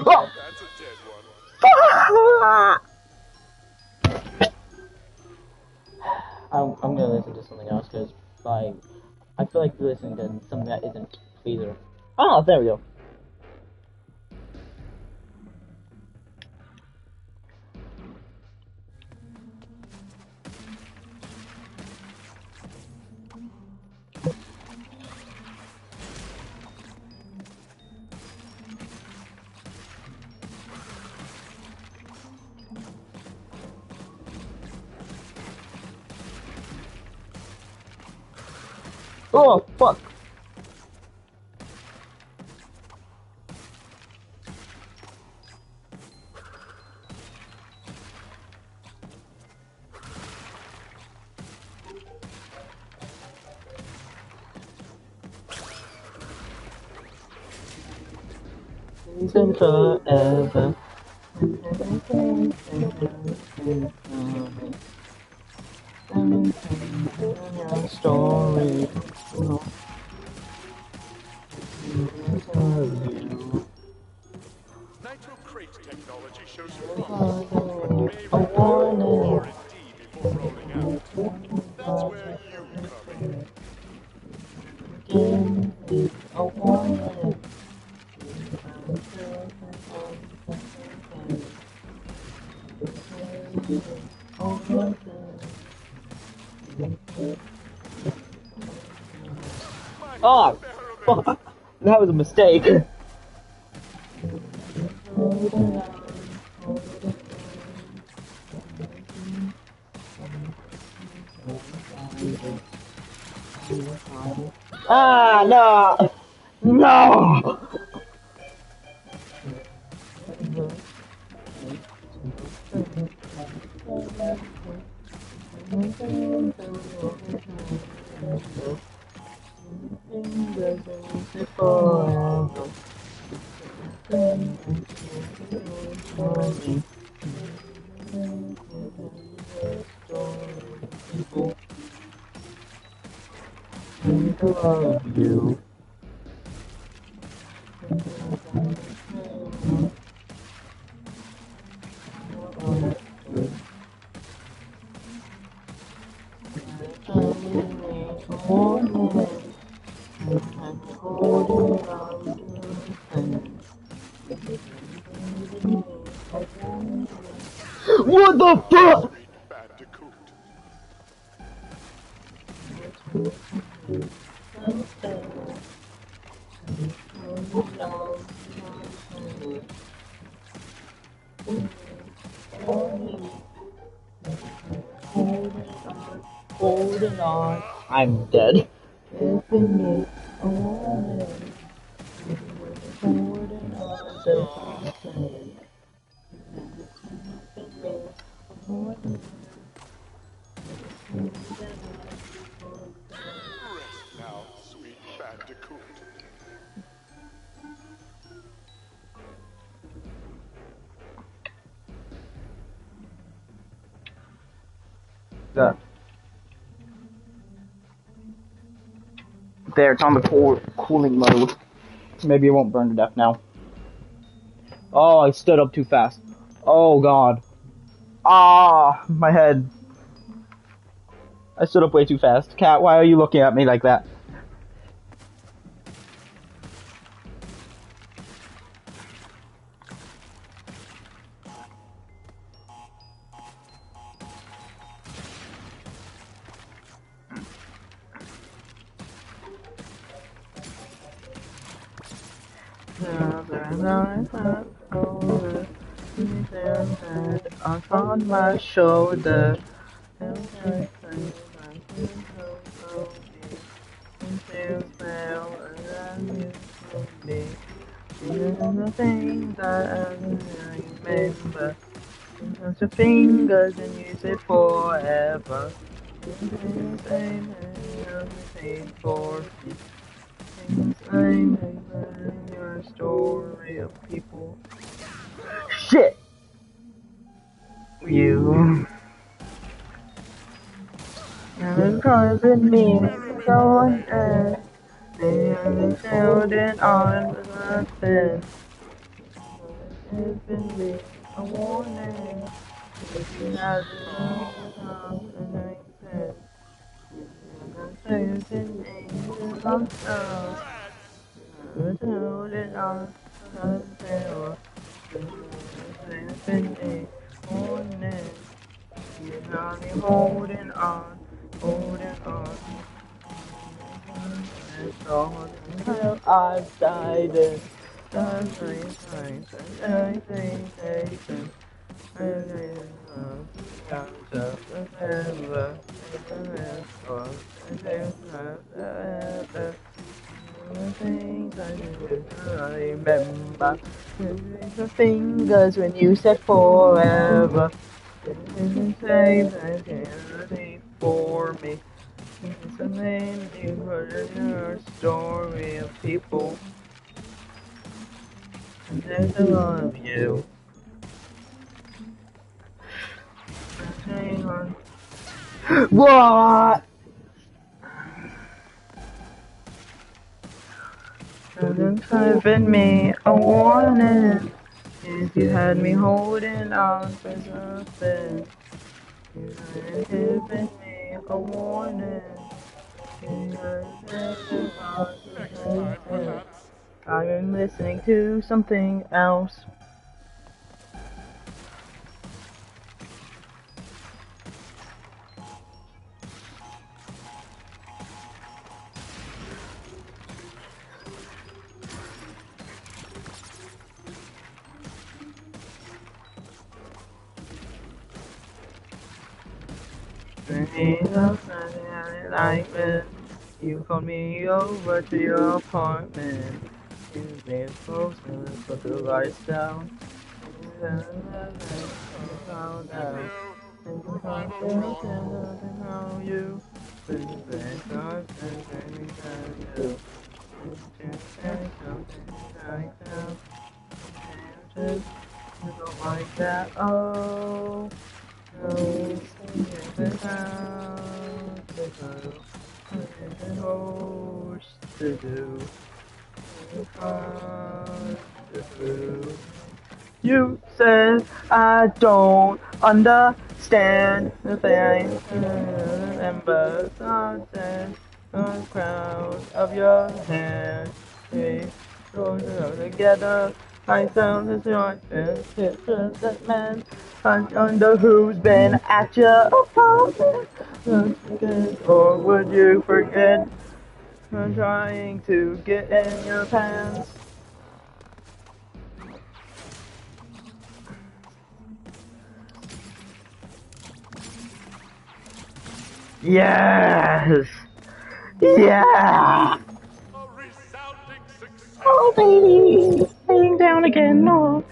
Oh! That's a dead one. I'm gonna listen to something else because like I feel like listening to something that isn't either. Oh, there we go. Oh fuck! And forever. Story. Nitro crate technology shows frost, but may require R&D before rolling out. That's where you come in. Oh, fuck. That was a mistake. Ah, no! No! Love you. What the fuck? Sweet Bandicoot. Holding on. I'm dead. Rest now, sweet Bandicoot. There, it's on the cooling mode. Maybe it won't burn to death now. Oh, I stood up too fast. Oh god. Ah, my head. I stood up way too fast. Cat, why are you looking at me like that? On my shoulder. things I remember. Touch your fingers and use it forever. Everything for me. Things I remember in your story of people. Shit! You. Haven't causing me going and holding on with nothing. It's been me a warning. If you had and I said, holding on with nothing. It's been me a warning. You got me holding on, holding on. It's all until I've died in. I remember the fingers when you said forever. The same thing for me. It's a name you heard in your story of people. And there's a lot of you. Hang on. What? Hasn't given me a warning. If you had me holding on for something, you hadn't given me a warning. I'm listening to something else. Like it. You called me over to your apartment. You made a post and put the lights down. Like that, oh, no, to do. You said I don't understand the thing. Remember something on the crown of your hand. We go together. I sound the joint and pictures that man. I wonder who's been at your apartment. Or would you forget? I'm trying to get in your pants. Yes! Yeah! Oh, baby! Laying down again, no.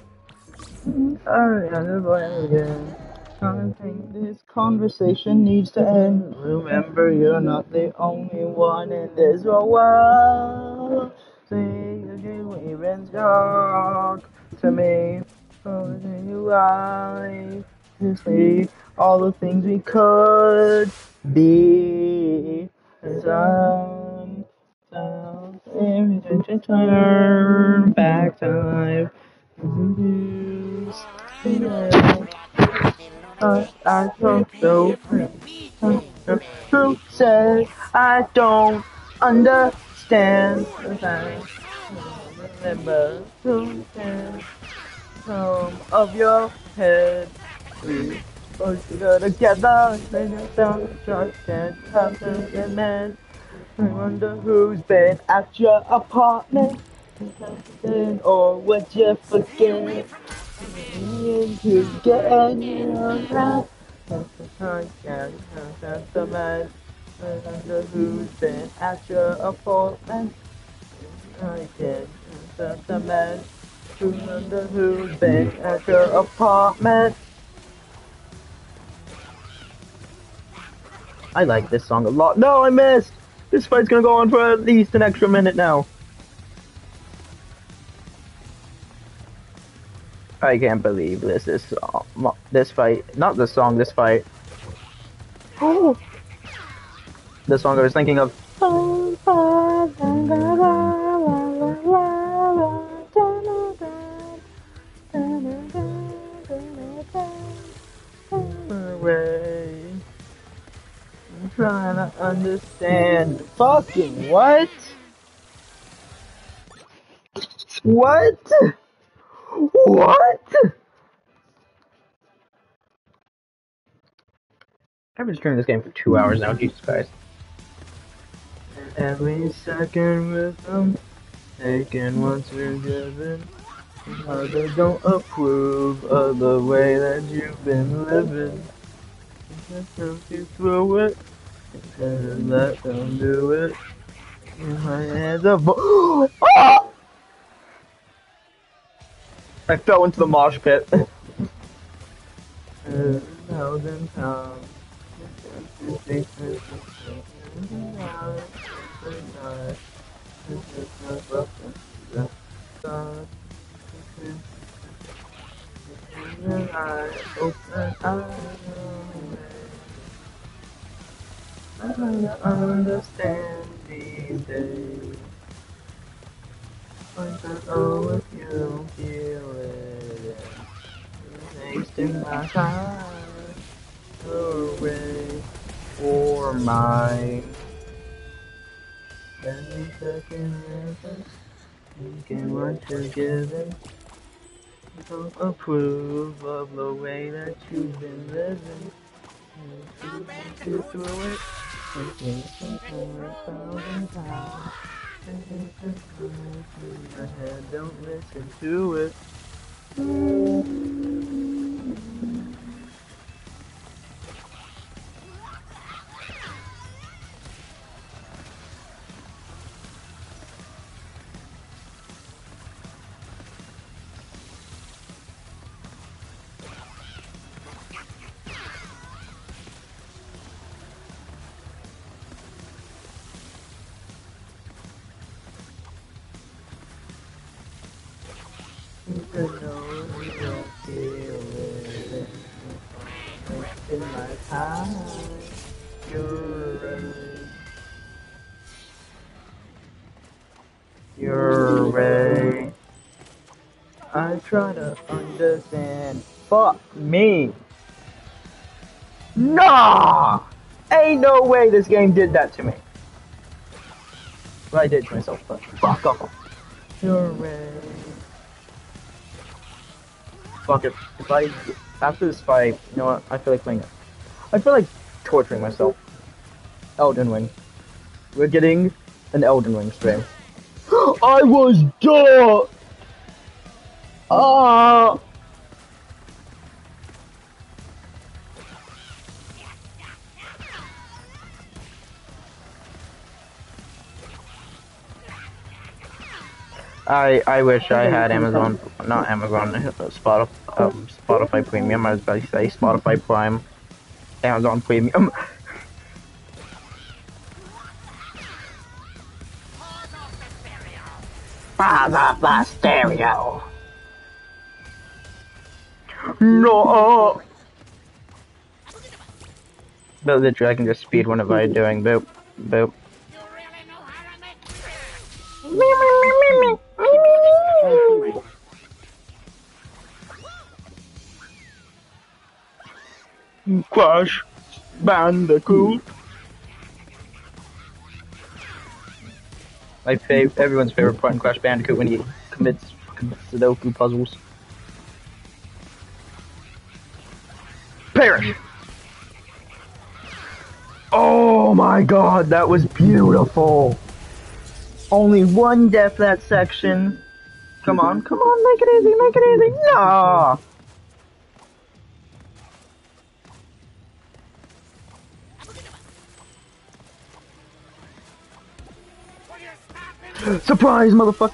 Again. I think this conversation needs to end. Remember, you're not the only one in this world. See, you even talk to me. Oh, you I to see all the things we could be. As everything to turn back time. I don't know. Who says I don't understand? Remember to stand some of your head. We both go together. Then you don't trust and have to get mad. I wonder who's been at your apartment. Or would you forget? To get around. That's the man. I wonder who's been at your apartment. I can. That's the man. Wonder who's been at your apartment. I like this song a lot. No, I missed! This fight's gonna go on for at least an extra minute now. I can't believe this is this fight. Not the song, this fight. Oh! The song I was thinking of. Away. I'm trying to understand. Fucking what? What? What? I've been streaming this game for 2 hours now, Jesus Christ. Every second with them, taking what's you're given. Others don't approve of the way that you've been living. Don't you throw it, and let them do it. In my hands of ah! I fell into the mosh pit. 1,000 pounds. I'm trying to understand these days. Like I know if you don't feel it. Wasting my time away for mine. Every second living, thinking what you're giving. Don't approve of the way that you've been living. You through it. My head, don't listen to it. In my time, you're right. I try to understand. Fuck me. Nah! Ain't no way this game did that to me. Well, I did to myself, but fuck off. You're right. Fuck it. If I, after this fight, you know what? I feel like playing it. I feel like torturing myself. Elden Ring. We're getting an Elden Ring stream. I was dumb! Ah! I wish I had Amazon, not Amazon, Spotify Premium. I was about to say Spotify Prime, Amazon Premium. Pause off the stereo. No. But literally, I can just speed one by doing boop, boop. Crash Bandicoot. Everyone's favorite part in Crash Bandicoot when he commits fucking Sudoku puzzles. Perish! Oh my god, that was beautiful! Only one death that section. Come on, come on, make it easy, make it easy! No! Surprise, motherfucker!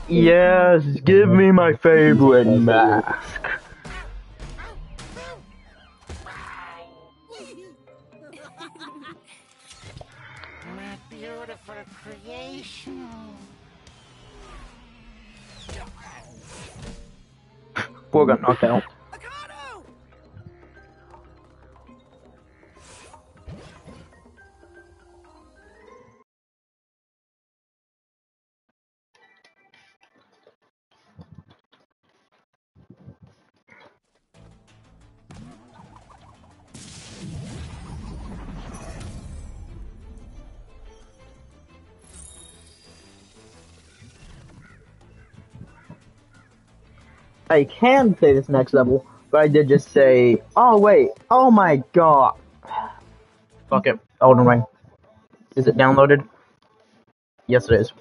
Yes, give me my favorite mask. My beautiful creation. Poor got knocked out. I can play this next level, but I did just say, oh wait, oh my god. Fuck it, Elden Ring. Is it downloaded? Yes it is.